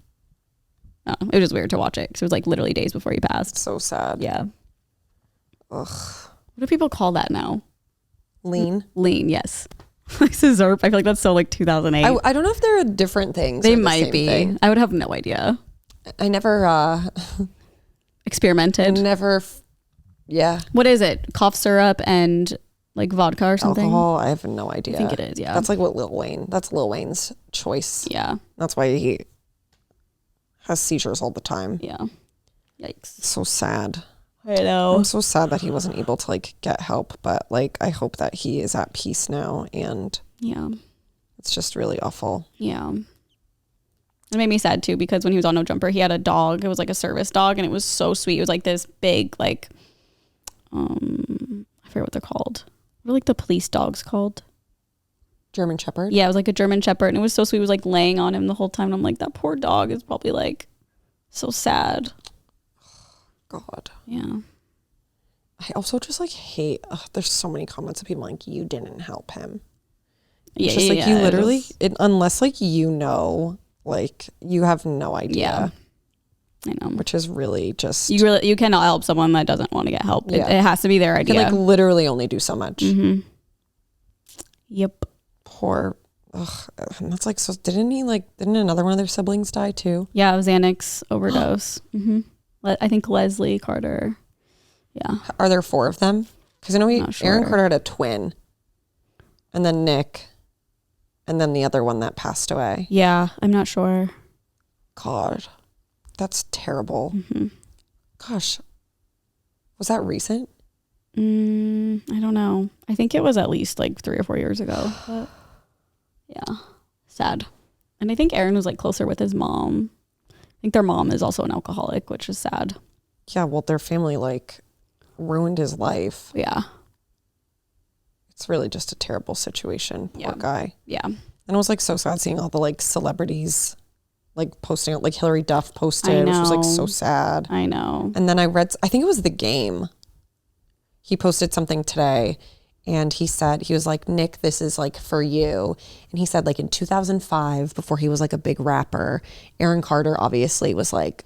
it was just weird to watch it. Cause it was like literally days before he passed. So sad. Yeah. Ugh. What do people call that now? Lean. Lean. Yes. Like Scissorp. I feel like that's so like 2008. I don't know if there are different things. They or the might same be. thing. I would have no idea. I never, Experimented. Yeah. What is it? Cough syrup and like vodka or something? Alcohol. I have no idea. I think it is. Yeah. That's like what that's Lil Wayne's choice. Yeah. That's why he has seizures all the time. Yeah. Yikes. So sad. I know. I'm so sad that he wasn't able to like get help, but like I hope that he is at peace now, and Yeah. it's just really awful. Yeah. It made me sad too because when he was on No Jumper, he had a dog. It was like a service dog, and it was so sweet. It was like this big, like, I forget what they're called. What are like the police dogs called? German Shepherd? Yeah, it was like a German Shepherd, and it was so sweet. It was like laying on him the whole time. And I'm like, that poor dog is probably like so sad. God. Yeah. I also just like hate, there's so many comments of people like, you didn't help him. Yeah. It's just like you literally, was, unless like you know, like you have no idea. Yeah. I know. Which is really just. You cannot help someone that doesn't want to get help. Yeah. It has to be their idea. You can like literally only do so much. Mm-hmm. Yep. Poor. Ugh, and that's like, so didn't another one of their siblings die too? Yeah, it was Xanax overdose. Mm-hmm. I think Leslie Carter. Yeah. Are there 4 of them? Because I know Aaron Sure. Carter had a twin, and then Nick, and then the other one that passed away. Yeah, I'm not sure. God, that's terrible. Mm-hmm. Gosh, was that recent? I don't know. I think it was at least like 3 or 4 years ago. But yeah, sad. And I think Aaron was like closer with his mom. I think their mom is also an alcoholic, which is sad. Yeah, well, their family like ruined his life. Yeah. It's really just a terrible situation. Poor guy. Yeah. And it was like so sad seeing all the like celebrities like posting it. Like Hillary Duff posted, which was like so sad. I know. And then I think it was The Game. He posted something today, and he was like, Nick, this is like for you. And he said like in 2005, before he was like a big rapper, Aaron Carter obviously was like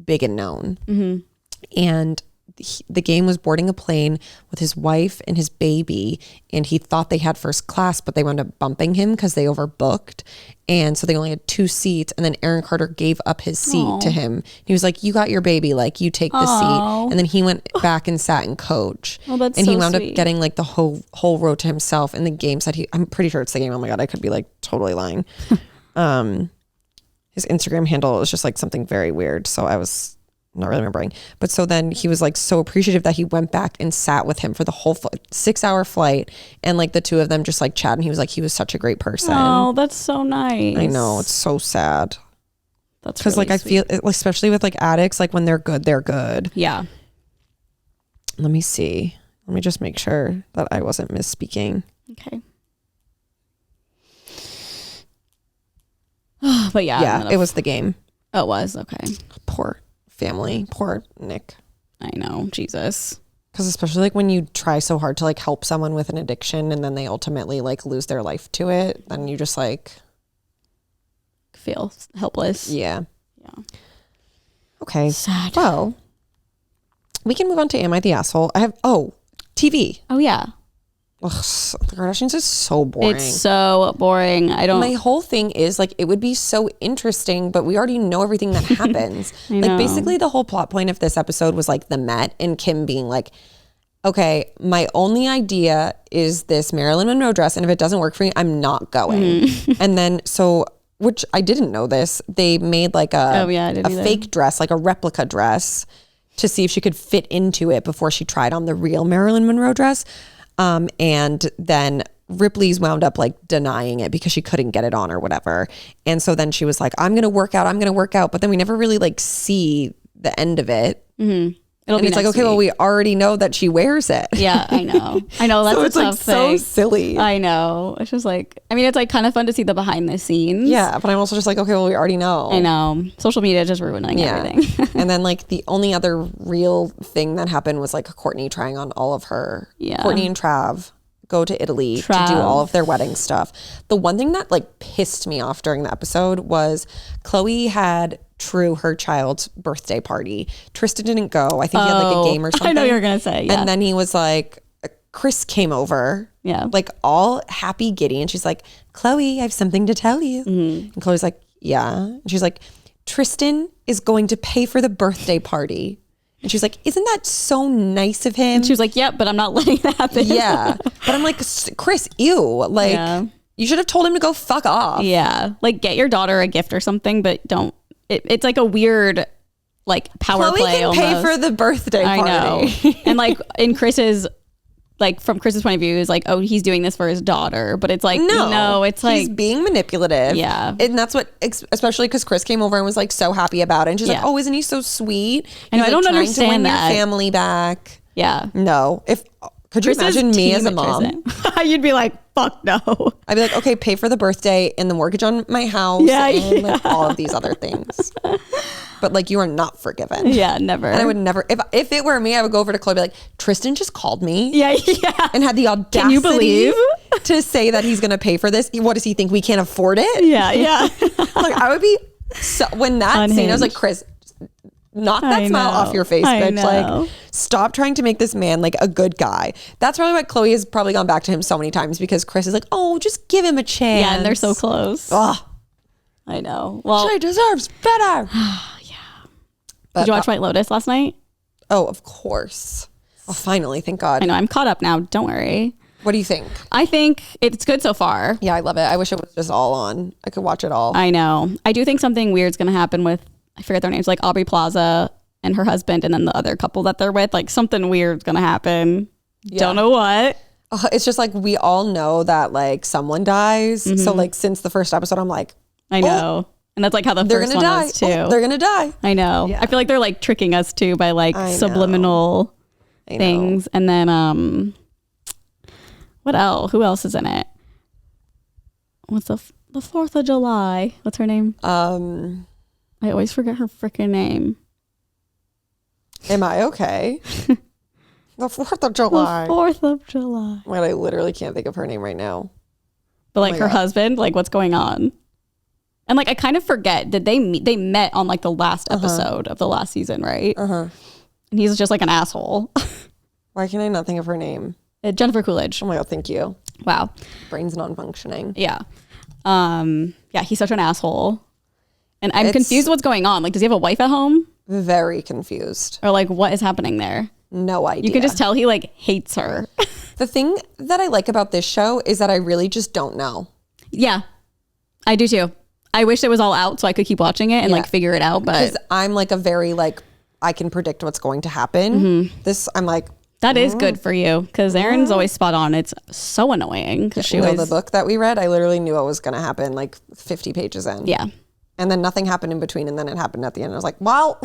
big and known. Mm-hmm. And The Game was boarding a plane with his wife and his baby, and he thought they had first class, but they wound up bumping him because they overbooked, and so they only had 2 seats. And then Aaron Carter gave up his seat to him. He was like, you got your baby, like you take the seat. And then he went back and sat in coach. That's and he so wound sweet. up getting like the whole row to himself. And The Game said I'm pretty sure it's The Game. Oh my God, I could be like totally lying. His Instagram handle was just like something very weird, so I was not really remembering. But so then he was like so appreciative that he went back and sat with him for the whole 6-hour flight, and like the two of them just like chatted, and he was like, he was such a great person. Oh, that's so nice. I know, it's so sad. That's because really like sweet. I feel, especially with like addicts, like when they're good. Yeah. Let me see. Let me just make sure that I wasn't misspeaking. Okay. But Yeah, it was The Game. Oh, it was? Okay. Poor family. Poor Nick. I know. Jesus. Because especially like when you try so hard to like help someone with an addiction and then they ultimately like lose their life to it, then you just like Feel helpless. Yeah. Okay. Sad. Well, we can move on to Am I the Asshole? I have TV. Oh, yeah. Ugh, the Kardashians is so boring. It's so boring. My whole thing is like, it would be so interesting, but we already know everything that happens. I Like know. basically the whole plot point of this episode was like the Met and Kim being like, okay, my only idea is this Marilyn Monroe dress, and if it doesn't work for me, I'm not going. And then which I didn't know this, they made like a fake dress, like a replica dress, to see if she could fit into it before she tried on the real Marilyn Monroe dress. And then Ripley's wound up like denying it because she couldn't get it on or whatever. And so then she was like, I'm going to work out. But then we never really like see the end of it. Mm-hmm. And it's like, okay, well, we already know that she wears it. Yeah, I know. That's so a it's tough like thing. so silly. I know. It's just like, I mean, it's like kind of fun to see the behind the scenes. Yeah, but I'm also just like, okay, well, we already know. I know. Social media is just ruining everything. And then like the only other real thing that happened was like Courtney trying on all of her. Yeah. Courtney and Trav go to Italy to do all of their wedding stuff. The one thing that like pissed me off during the episode was Chloe had her child's birthday party. Tristan didn't go. I think he had like a game or something. I know you were going to say, yeah. And then he was like, Chris came over. Yeah. Like all happy giddy. And she's like, Chloe, I have something to tell you. And Chloe's like, yeah. And she's like, Tristan is going to pay for the birthday party. And she's like, isn't that so nice of him? And she was like, yep, but I'm not letting that happen. Yeah. But I'm like, Chris, ew. Like, you should have told him to go fuck off. Yeah. Like, get your daughter a gift or something, but don't. It's like a weird, like, power Chloe play can almost. pay for the birthday party. I know. And like, in Chris's, like, from Chris's point of view, is like, oh, he's doing this for his daughter. But it's like, no, it's like. He's being manipulative. Yeah. And that's what, especially because Chris came over and was like so happy about it. And she's like, oh, isn't he so sweet? I know, He's, I don't like, understand trying to win that. your family back. Yeah. No. Could you imagine me as a mom? You'd be like, fuck no. I'd be like, okay, pay for the birthday and the mortgage on my house and like all of these other things. But like, you are not forgiven. Yeah, never. And I would never, if it were me, I would go over to Chloe and be like, Tristan just called me. Yeah. And had the audacity Can you believe? to say that he's going to pay for this. What does he think? We can't afford it? Yeah. Like I would be, so when that scene, I was like, Chris, knock that smile off your face, bitch. Like, stop trying to make this man like a good guy. That's probably why Chloe has probably gone back to him so many times, because Chris is like, oh, just give him a chance. Yeah, and they're so close. Ugh. I know. Well, she deserves better. But, did you watch White Lotus last night? Oh, of course. Oh, finally, thank God. I know, I'm caught up now. Don't worry. What do you think? I think it's good so far. Yeah, I love it. I wish it was just all on. I could watch it all. I know. I do think something weird's going to happen with, I forget their names, like Aubrey Plaza and her husband, and then the other couple that they're with. Like something weird's going to happen. Yeah. Don't know what. It's just like, we all know that like someone dies. So like since the first episode, I'm like, I know. And that's like how the first one was too. They're going to die. I know. Yeah. I feel like they're like tricking us too by like subliminal things. And then, what else? Who else is in it? What's the 4th of July? What's her name? I always forget her freaking name. Am I okay? The 4th of July. The 4th of July. Wait, I literally can't think of her name right now. But like her husband, like what's going on? And like I kind of forget, did they meet? They met on like the last episode of the last season, right? And he's just like an asshole. Why can I not think of her name? Jennifer Coolidge. Oh my God, thank you. Wow. Brain's non-functioning. Yeah. Yeah, he's such an asshole. And I'm confused what's going on. Like, does he have a wife at home? Very confused. Or like, what is happening there? No idea. You can just tell he like hates her. The thing that I like about this show is that I really just don't know. Yeah, I do too. I wish it was all out so I could keep watching it and like figure it out. But because I'm like a very like, I can predict what's going to happen. This, I'm like, that is good for you, because Erin's always spot on. It's so annoying because she was the book that we read. I literally knew what was going to happen like 50 pages in. Yeah. And then nothing happened in between, and then it happened at the end. I was like, wow.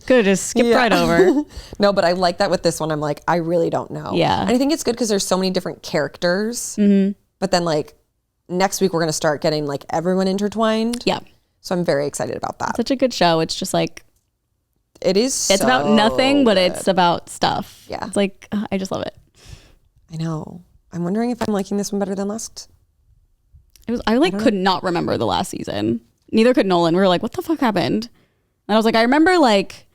Could just skip right over. No, but I like that with this one. I'm like, I really don't know. Yeah. And I think it's good because there's so many different characters. But then like next week, we're going to start getting like everyone intertwined. Yeah. So I'm very excited about that. Such a good show. It's just like, it's about nothing, but it's about stuff. Yeah. It's like, I just love it. I know. I'm wondering if I'm liking this one better than last. I like could not remember the last season. Neither could Nolan. We were like, what the fuck happened? And I was like, I remember like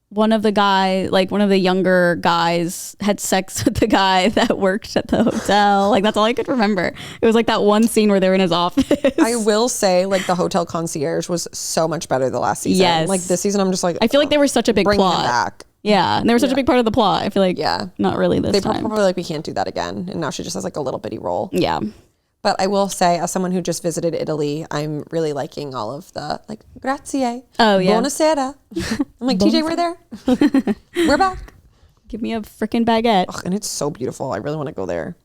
one of the younger guys had sex with the guy that worked at the hotel. Like, that's all I could remember. It was like that one scene where they're in his office. I will say, like, the hotel concierge was so much better the last season. Yes. Like, this season, I'm just like, I feel like they were such a big bring plot. them back. Yeah. And they were such a big part of the plot. I feel like, not really this they time. probably like, we can't do that again. And now she just has like a little bitty role. Yeah. But I will say, as someone who just visited Italy, I'm really liking all of the, like, grazie. Oh, yeah. Buonasera. I'm like, TJ, we're there. We're back. Give me a freaking baguette. Ugh, and it's so beautiful. I really want to go there.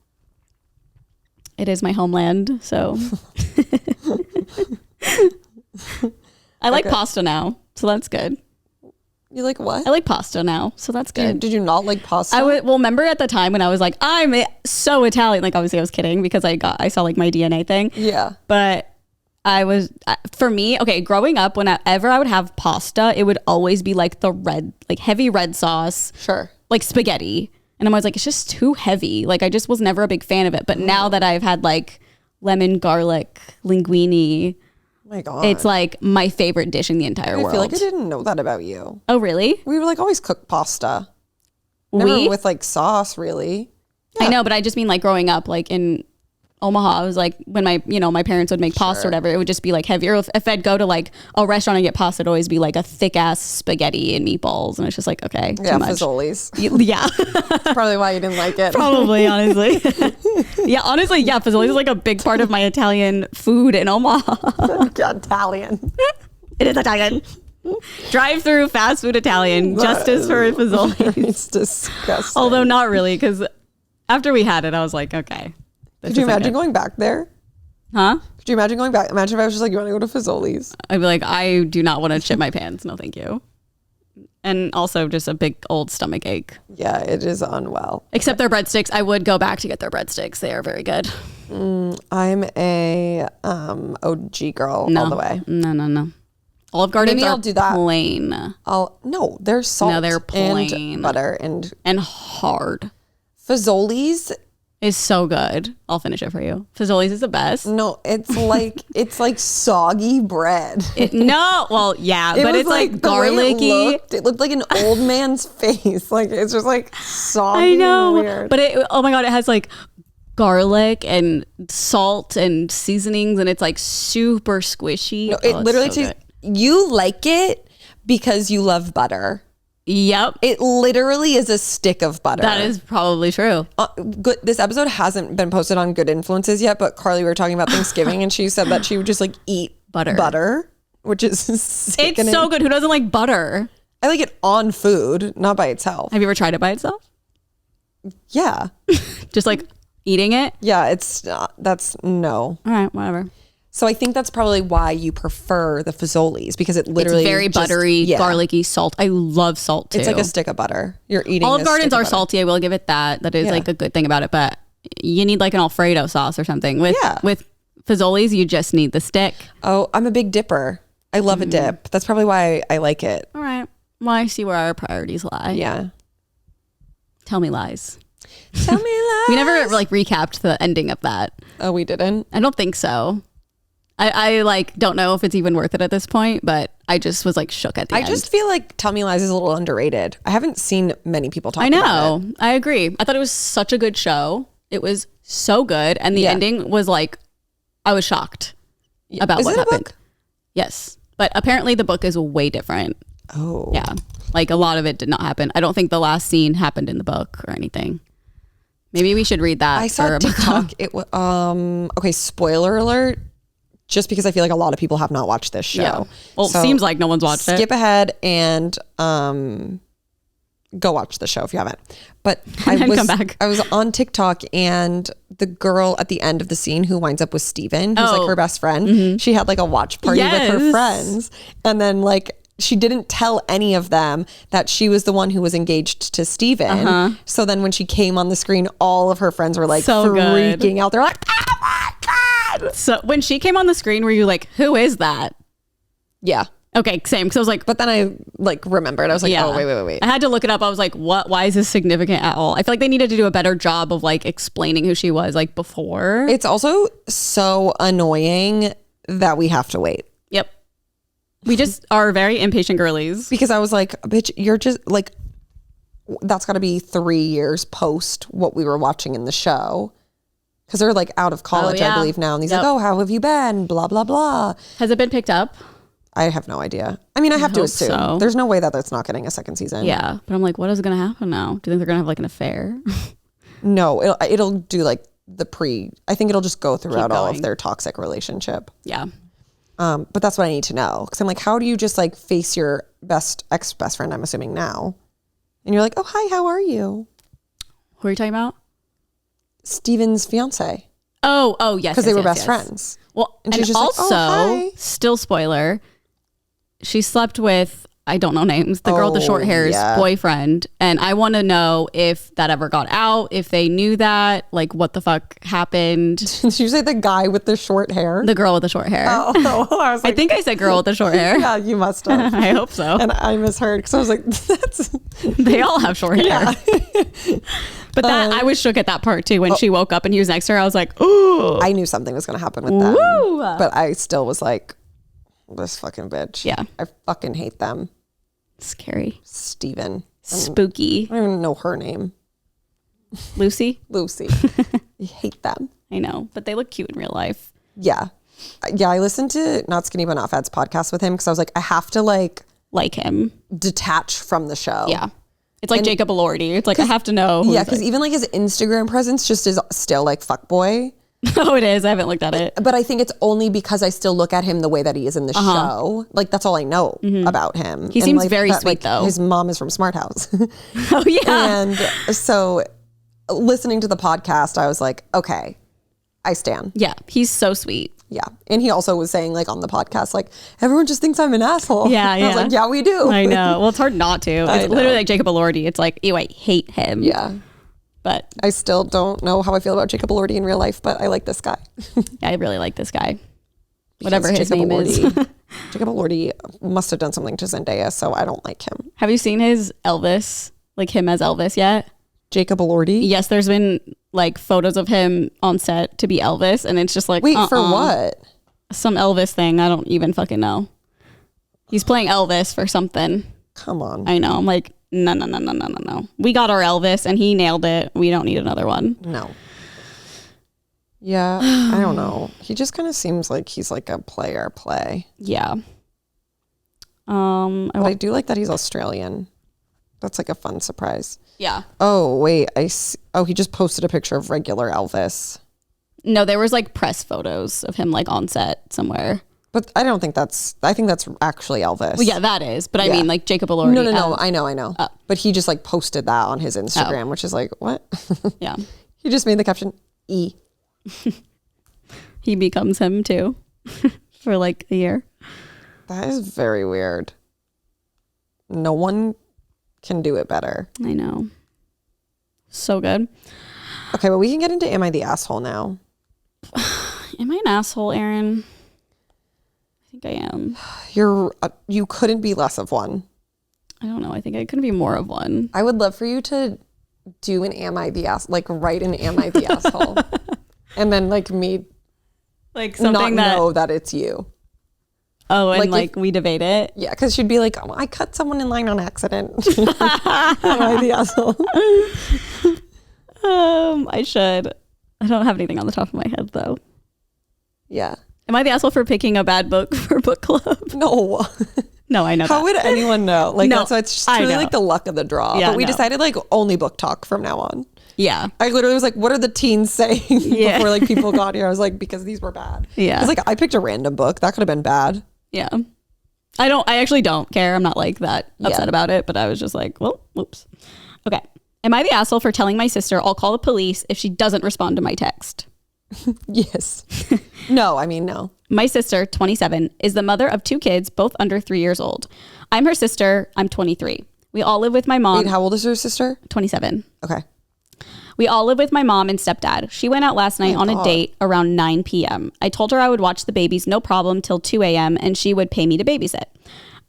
It is my homeland, so. I like pasta now, so that's good. You like what? I like pasta now, so that's good. Did you not like pasta? Well, remember at the time when I was like, I'm so Italian. Like, obviously I was kidding because I saw like my DNA thing. Yeah. But for me, okay, growing up, whenever I would have pasta, it would always be like the heavy red sauce. Sure. Like spaghetti. And I'm always like, it's just too heavy. Like, I just was never a big fan of it. But now that I've had like lemon garlic linguine, my God, it's like my favorite dish in the entire world. I feel like I didn't know that about you. Oh, really? We would like always cook pasta. Never with like sauce, really. Yeah. I know, but I just mean like growing up, like in Omaha, it was like when my parents would make pasta or whatever, it would just be like heavier. If I'd go to like a restaurant and get pasta, it'd always be like a thick ass spaghetti and meatballs, and it's just like, okay, too much. Fazoli's. Yeah. That's probably why you didn't like it. Probably, honestly. Yeah, fazoli's is like a big part of my Italian food in Omaha. Italian. It is Italian. Drive-through fast food Italian, justice for fazoli's. It's disgusting. Although not really, because after we had it, I was like, okay. Could you imagine going back there? Huh? Could you imagine going back? Imagine if I was just like, you want to go to Fazoli's? I'd be like, I do not want to shit my pants. No, thank you. And also just a big old stomach ache. Yeah, it is unwell. Except their breadsticks. I would go back to get their breadsticks. They are very good. I'm a OG girl all the way. No. Olive Gardens Maybe are I'll do that. plain. No, they're salt. No, they're plain. And butter and hard. Fazoli's is so good. I'll finish it for you. Fazoli's is the best. No, it's like soggy bread. Well, yeah, but it's like garlicky. It looked like an old man's face. Like it's just like soggy. I know, and weird. But oh my God, it has like garlic and salt and seasonings, and it's like super squishy. No, it literally tastes. You like it because you love butter. Yep. It literally is a stick of butter. That is probably true. This episode hasn't been posted on Good Influences yet, but Carly, we were talking about Thanksgiving and she said that she would just like eat butter, which is sickening. It's so good. Who doesn't like butter? I like it on food, not by itself. Have you ever tried it by itself? Yeah. Just like eating it? Yeah, it's not, that's no. All right, whatever. So I think that's probably why you prefer the Fazoli's, because it literally it's very buttery, garlicky salt. I love salt too. It's like a stick of butter. You're eating. Olive Gardens are salty. I will give it that. That is like a good thing about it. But you need like an Alfredo sauce or something. With Fazoli's, you just need the stick. Oh, I'm a big dipper. I love a dip. That's probably why I like it. All right. Well, I see where our priorities lie. Yeah. Tell me lies. Tell me lies. We never like recapped the ending of that. Oh, we didn't? I don't think so. I like don't know if it's even worth it at this point, but I just was like shook at the end. I just feel like Tell Me Lies is a little underrated. I haven't seen many people talk about it. I agree. I thought it was such a good show. It was so good. And the ending was like, I was shocked about what happened. Book? Yes. But apparently the book is way different. Oh. Yeah. Like a lot of it did not happen. I don't think the last scene happened in the book or anything. Maybe we should read that. I saw TikTok. It was okay, spoiler alert. Just because I feel like a lot of people have not watched this show. Yeah. Well, so it seems like no one's watched it. Skip ahead and go watch the show if you haven't. But I was on TikTok, and the girl at the end of the scene who winds up with Steven, who's like her best friend, she had like a watch party with her friends. And then like she didn't tell any of them that she was the one who was engaged to Steven. So then when she came on the screen, all of her friends were like freaking out. They're like, oh my God. So when she came on the screen, were you like, who is that? Yeah. Okay, same. Because I was like, but then I like remembered. I was like, oh, wait. I had to look it up. I was like, what? Why is this significant at all? I feel like they needed to do a better job of like explaining who she was like before. It's also so annoying that we have to wait. Yep. We just are very impatient girlies. Because I was like, bitch, you're just like, that's got to be 3 years post what we were watching in the show. Because they're like out of college, I believe now. And he's like, oh, how have you been? Blah, blah, blah. Has it been picked up? I have no idea. I mean, I have to assume. So. There's no way that that's not getting a second season. Yeah. But I'm like, what is going to happen now? Do you think they're going to have like an affair? No, it'll do like I think it'll just go throughout all of their toxic relationship. Yeah. But that's what I need to know. Because I'm like, how do you just like face your ex-best friend, I'm assuming now? And you're like, oh, hi, how are you? Who are you talking about? Steven's fiance. Oh, yes. Because they were yes, best yes. friends. Well, and she's just also, hi. still spoiler, she slept with, I don't know names, the girl with the short hair's boyfriend. And I want to know if that ever got out, if they knew that, like what the fuck happened. Did you say the guy with the short hair? The girl with the short hair. Oh, I was like, I think I said girl with the short hair. Yeah, you must have. I hope so. And I misheard because I was like, that's... They all have short hair. But that I was shook at that part too. When she woke up and he was next to her, I was like, ooh. I knew something was going to happen with them. Woo. But I still was like, this fucking bitch. Yeah. I fucking hate them. Scary. Steven. Spooky. I don't even know her name. Lucy. I hate them. I know, but they look cute in real life. Yeah. Yeah, I listened to Not Skinny But Not Fat's podcast with him because I was like, I have to like him. detach from the show. Yeah. It's like Jacob Elordi. It's like, I have to know. Yeah, because even like his Instagram presence just is still like fuckboy. Oh, it is. I haven't looked at it. But I think it's only because I still look at him the way that he is in the show. Like that's all I know about him. He seems like, very sweet though. His mom is from Smart House. Oh yeah. And so listening to the podcast, I was like, okay, I stan. Yeah, he's so sweet. Yeah. And he also was saying like on the podcast, like everyone just thinks I'm an asshole. Yeah, I was like, yeah, we do. I know. Well, it's hard not to. It's literally like Jacob Elordi. It's like, ew, I hate him. Yeah. But I still don't know how I feel about Jacob Elordi in real life, but I like this guy. yeah, I really like this guy. Whatever his name is. Jacob Elordi must have done something to Zendaya, so I don't like him. Have you seen his Elvis, like him as Elvis yet? Jacob Elordi? Yes, there's been like photos of him on set to be Elvis, and it's just like, wait, for what? Some Elvis thing. I don't even fucking know. He's playing Elvis for something. Come on. I know. I'm like, no. We got our Elvis and he nailed it. We don't need another one. No. Yeah, I don't know. He just kind of seems like he's like a play. Yeah. But I do like that he's Australian. That's like a fun surprise. Yeah. Oh, wait. He just posted a picture of regular Elvis. No, there was like press photos of him like on set somewhere. But I don't think I think that's actually Elvis. Well, yeah, that is. But I mean like Jacob Elordi. No. I know. But he just like posted that on his Instagram, which is like, what? Yeah. He just made the caption, E. He becomes him too for like a year. That is very weird. No one can do it better. I know. So good. Okay, well, we can get into Am I the Asshole now? Am I an asshole, Aaron? I think I am. You couldn't be less of one. I don't know. I think I could be more of one. I would love for you to do an Am I the Asshole, like write an Am I the Asshole. And then like me like something not know that it's you. Oh, and like we debate it? Yeah, because she'd be like, oh, I cut someone in line on accident. Am I the asshole? I should. I don't have anything on the top of my head though. Yeah. Am I the asshole for picking a bad book for book club? No. No, I know How would anyone know? Like, No, that's why it's just really like the luck of the draw. Yeah, but we no. decided like only book talk from now on. Yeah. I literally was like, what are the teens saying Yeah. before like people got here? I was like, because these were bad. Yeah. It's like, I picked a random book. That could have been bad. Yeah. I actually don't care. I'm not like that upset about it, but I was just like, well, whoops. Okay. Am I the asshole for telling my sister I'll call the police if she doesn't respond to my text? Yes. No, I mean, no. My sister, 27, is the mother of 2 kids, both under 3 years old. I'm her sister. I'm 23. We all live with my mom. Wait, how old is your sister? 27. Okay. We all live with my mom and stepdad. She went out last night on a date around 9 p.m. I told her I would watch the babies no problem till 2 a.m. and she would pay me to babysit.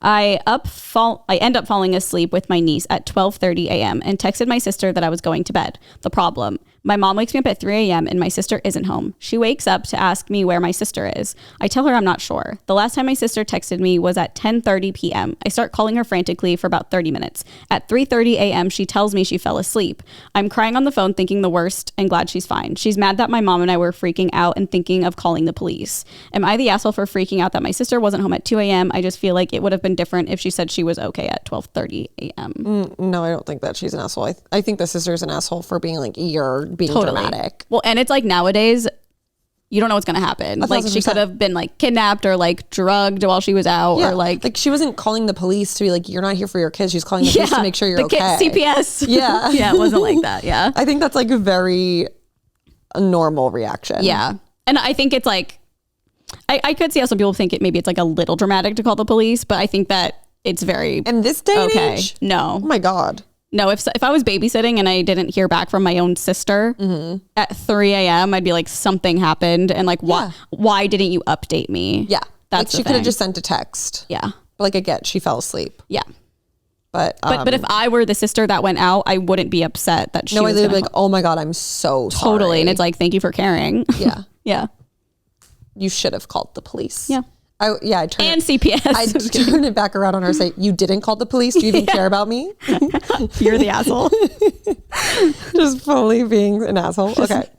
I end up falling asleep with my niece at 12:30 a.m. and texted my sister that I was going to bed. The problem: my mom wakes me up at 3 a.m. and my sister isn't home. She wakes up to ask me where my sister is. I tell her I'm not sure. The last time my sister texted me was at 10:30 p.m. I start calling her frantically for about 30 minutes. At 3:30 a.m. she tells me she fell asleep. I'm crying on the phone thinking the worst and glad she's fine. She's mad that my mom and I were freaking out and thinking of calling the police. Am I the asshole for freaking out that my sister wasn't home at 2 a.m.? I just feel like it would have been different if she said she was okay at 12:30 a.m. No, I don't think that she's an asshole. I think the sister's an asshole for being like, you're being dramatic. Well, and it's like nowadays, you don't know what's going to happen. Like she could have been like kidnapped or like drugged while she was out or like she wasn't calling the police to be like, you're not here for your kids. She's calling the police to make sure you're okay. CPS. Yeah. Yeah, it wasn't like that. Yeah. I think that's like very a normal reaction. Yeah. And I think it's like, I could see how some people think maybe it's like a little dramatic to call the police, but I think that it's very... In this day and age? No. Oh my God. No, if I was babysitting and I didn't hear back from my own sister at 3 a.m., I'd be like, something happened. And like, why didn't you update me? Yeah. That's like she could have just sent a text. Yeah. But like, I get she fell asleep. Yeah. But if I were the sister that went out, I wouldn't be upset that she was I'd be like, oh my God, I'm so sorry. Totally. And it's like, thank you for caring. Yeah. Yeah. You should have called the police. Yeah. I turn and CPS. I turn it back around on her and say, you didn't call the police? Do you even care about me? You're the asshole. Just fully being an asshole. Okay.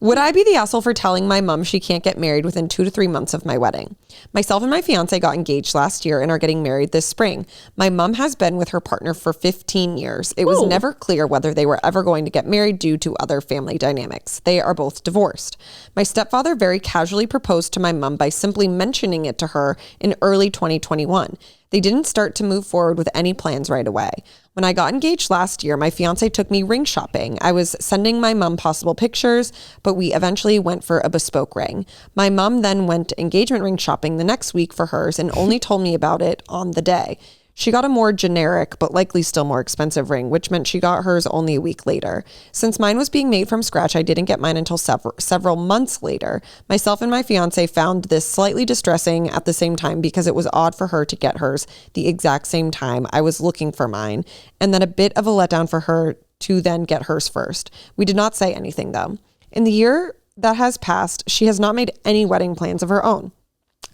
Would I be the asshole for telling my mom she can't get married within 2 to 3 months of my wedding? Myself and my fiance got engaged last year and are getting married this spring. My mom has been with her partner for 15 years. It was never clear whether they were ever going to get married due to other family dynamics. They are both divorced. My stepfather very casually proposed to my mom by simply mentioning it to her in early 2021. They didn't start to move forward with any plans right away. When I got engaged last year, my fiance took me ring shopping. I was sending my mom possible pictures, but we eventually went for a bespoke ring. My mom then went engagement ring shopping the next week for hers and only told me about it on the day. She got a more generic, but likely still more expensive ring, which meant she got hers only a week later. Since mine was being made from scratch, I didn't get mine until several months later. Myself and my fiance found this slightly distressing at the same time because it was odd for her to get hers the exact same time I was looking for mine, and then a bit of a letdown for her to then get hers first. We did not say anything though. In the year that has passed, she has not made any wedding plans of her own.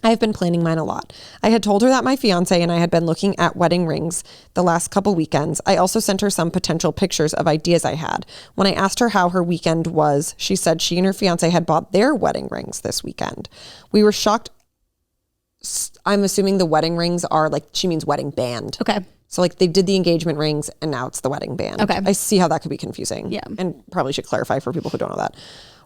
I have been planning mine a lot. I had told her that my fiance and I had been looking at wedding rings the last couple weekends. I also sent her some potential pictures of ideas I had. When I asked her how her weekend was, she said she and her fiance had bought their wedding rings this weekend. We were shocked. I'm assuming the wedding rings are like, she means wedding band. Okay. So like they did the engagement rings and now it's the wedding band. Okay. I see how that could be confusing. Yeah. And probably should clarify for people who don't know that.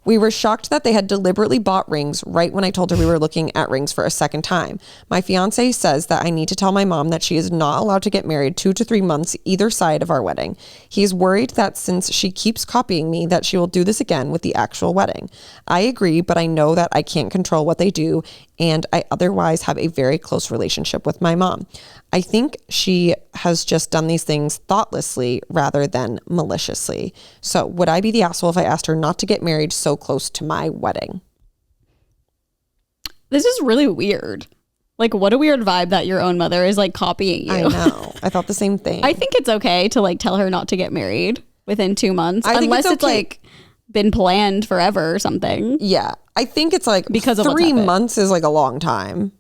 We were shocked that they had deliberately bought rings right when I told her we were looking at rings for a second time. My fiance says that I need to tell my mom that she is not allowed to get married 2 to 3 months either side of our wedding. He's worried that since she keeps copying me, that she will do this again with the actual wedding. I agree, but I know that I can't control what they do, and I otherwise have a very close relationship with my mom. I think she has just done these things thoughtlessly rather than maliciously. So would I be the asshole if I asked her not to get married so close to my wedding? This is really weird. Like, what a weird vibe that your own mother is like copying you. I know. I thought the same thing. I think it's okay to like tell her not to get married within 2 months, unless it's like been planned forever or something. Yeah. I think it's like because of 3 months is like a long time.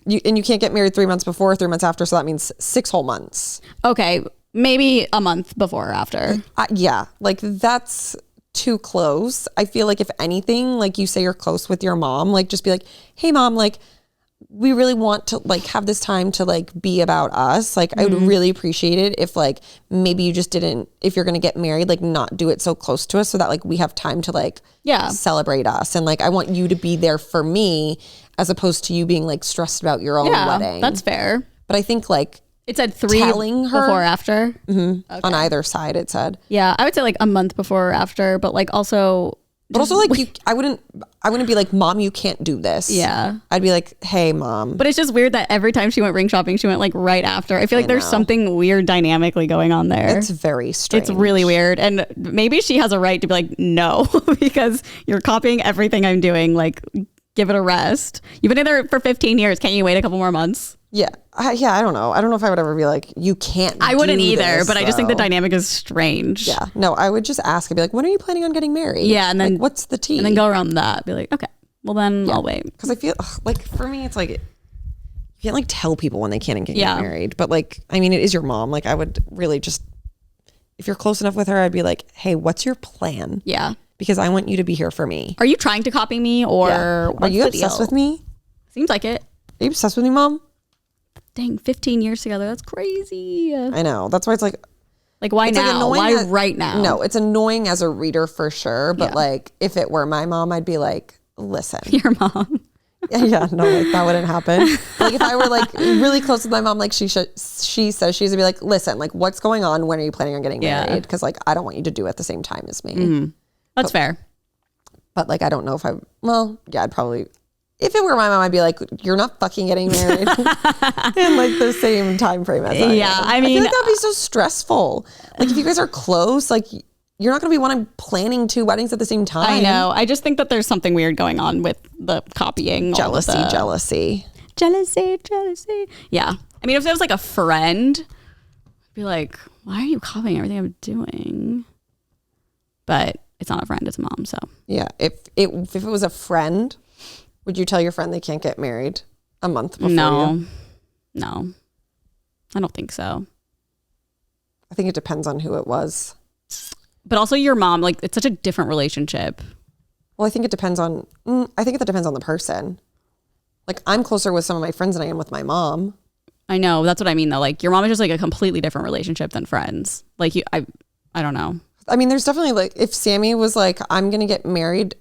You can't get married 3 months before, 3 months after. So that means 6 whole months. Okay. Maybe a month before or after. Yeah. Like that's too close. I feel like if anything, like you say you're close with your mom, like just be like, hey mom, like we really want to like have this time to like be about us. Like I would really appreciate it if like maybe you just didn't, if you're going to get married, like not do it so close to us so that like we have time to like celebrate us. And like I want you to be there for me as opposed to you being like stressed about your own wedding. That's fair. But I think like it said 3 telling her before or after. Okay. On either side it said. Yeah, I would say like a month before or after, but like also but also like I wouldn't be like, mom, you can't do this. Yeah. I'd be like, hey mom. But it's just weird that every time she went ring shopping, she went like right after. I feel like there's something weird dynamically going on there. It's very strange. It's really weird. And maybe she has a right to be like, no, because you're copying everything I'm doing. Like, give it a rest. You've been there for 15 years. Can't you wait a couple more months? Yeah. I don't know. I don't know if I would ever be like, you can't I wouldn't do either, this, but I just think the dynamic is strange. Yeah. No, I would just ask. I'd be like, when are you planning on getting married? Yeah. And then like, what's the tea? And then go around that. Be like, okay, well then I'll wait. Because I feel like for me, it's like, you can't like tell people when they can't get married. But like, I mean, it is your mom. Like I would really just, if you're close enough with her, I'd be like, hey, what's your plan? Yeah. Because I want you to be here for me. Are you trying to copy me or are you obsessed with me? Seems like it. Are you obsessed with me, mom? Dang, 15 years together. That's crazy. I know. That's why it's like why now? Like why right now? No, it's annoying as a reader for sure. But like if it were my mom, I'd be like, listen. Your mom. Yeah, no, like that wouldn't happen. Like if I were like really close with my mom, like she says she's gonna be like, listen, like what's going on? When are you planning on getting married? Because like I don't want you to do it at the same time as me. That's fair. But like, I don't know if I'd probably, if it were my mom, I'd be like, you're not fucking getting married in like the same time frame as I am. I mean, I feel like that'd be so stressful. Like if you guys are close, like you're not going to be planning 2 weddings at the same time. I know. I just think that there's something weird going on with the copying. Jealousy. Yeah. I mean, if it was like a friend, I'd be like, why are you copying everything I'm doing? But it's not a friend, it's a mom, so. Yeah. If it was a friend, would you tell your friend they can't get married a month before you? No. I don't think so. I think it depends on who it was. But also your mom, like it's such a different relationship. Well, I think that depends on the person. Like I'm closer with some of my friends than I am with my mom. I know. That's what I mean though. Like your mom is just like a completely different relationship than friends. Like I don't know. I mean, there's definitely like, if Sammy was like, I'm going to get married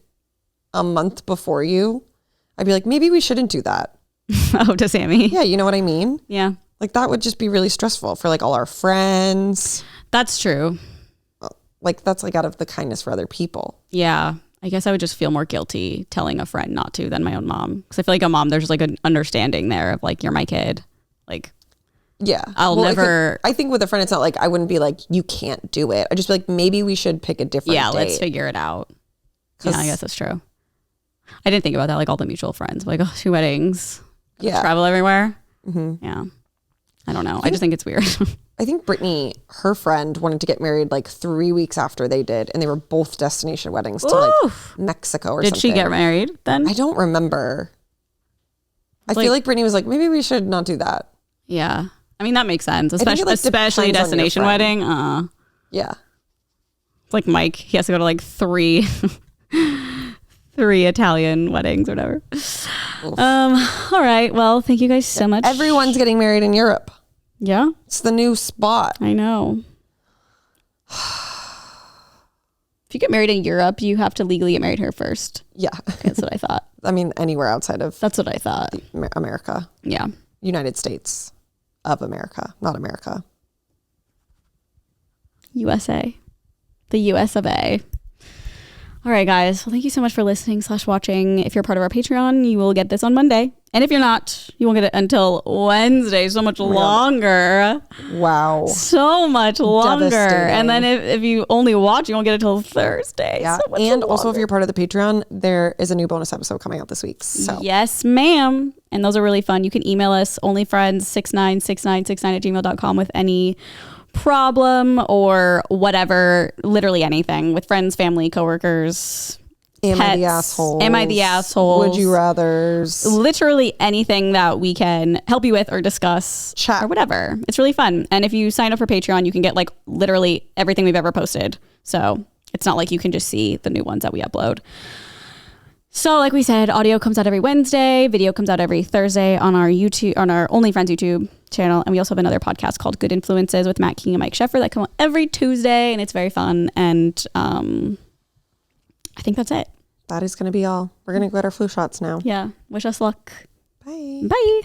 a month before you, I'd be like, maybe we shouldn't do that. Oh, to Sammy? Yeah. You know what I mean? Yeah. Like that would just be really stressful for like all our friends. That's true. Like that's like out of the kindness for other people. Yeah. I guess I would just feel more guilty telling a friend not to than my own mom. Because I feel like a mom, there's just like an understanding there of like, you're my kid. Like, yeah. I think with a friend, it's not like, I wouldn't be like, you can't do it. I'd just be like, maybe we should pick a different date. Let's figure it out. Yeah, I guess that's true. I didn't think about that. Like all the mutual friends, like, oh, 2 weddings. Yeah. Travel everywhere. Mm-hmm. Yeah. I don't know. I just think it's weird. I think Brittany, her friend, wanted to get married like 3 weeks after they did. And they were both destination weddings to like Mexico or something. Did she get married then? I don't remember. I feel like Brittany was like, maybe we should not do that. Yeah. I mean, that makes sense. Especially a destination wedding. Yeah. It's like Mike. He has to go to like 3 Italian weddings or whatever. All right. Well, thank you guys so much. Everyone's getting married in Europe. Yeah. It's the new spot. I know. If you get married in Europe, you have to legally get married here first. Yeah. That's what I thought. I mean, anywhere outside of... That's what I thought. America. Yeah. United States of America, not America. USA. The US of A. All right, guys. Well, thank you so much for listening / watching. If you're part of our Patreon, you will get this on Monday. And if you're not, you won't get it until Wednesday. So much longer. Wow. So much longer. And then if you only watch, you won't get it till Thursday. Yeah. So and also, if you're part of the Patreon, there is a new bonus episode coming out this week. So yes, ma'am. And those are really fun. You can email us onlyfriends696969@gmail.com with any problem or whatever, literally anything, with friends, family, coworkers, Am pets, I the asshole? Am I the asshole? Would you rathers? Literally anything that we can help you with or discuss, chat, or whatever. It's really fun. And if you sign up for Patreon, you can get like literally everything we've ever posted. So it's not like you can just see the new ones that we upload. So like we said, audio comes out every Wednesday, video comes out every Thursday on our OnlyFriends YouTube channel. And we also have another podcast called Good Influences with Matt King and Mike Sheffer that come out every Tuesday, and it's very fun. And I think that's it. That is going to be all. We're going to go get our flu shots now. Yeah. Wish us luck. Bye. Bye.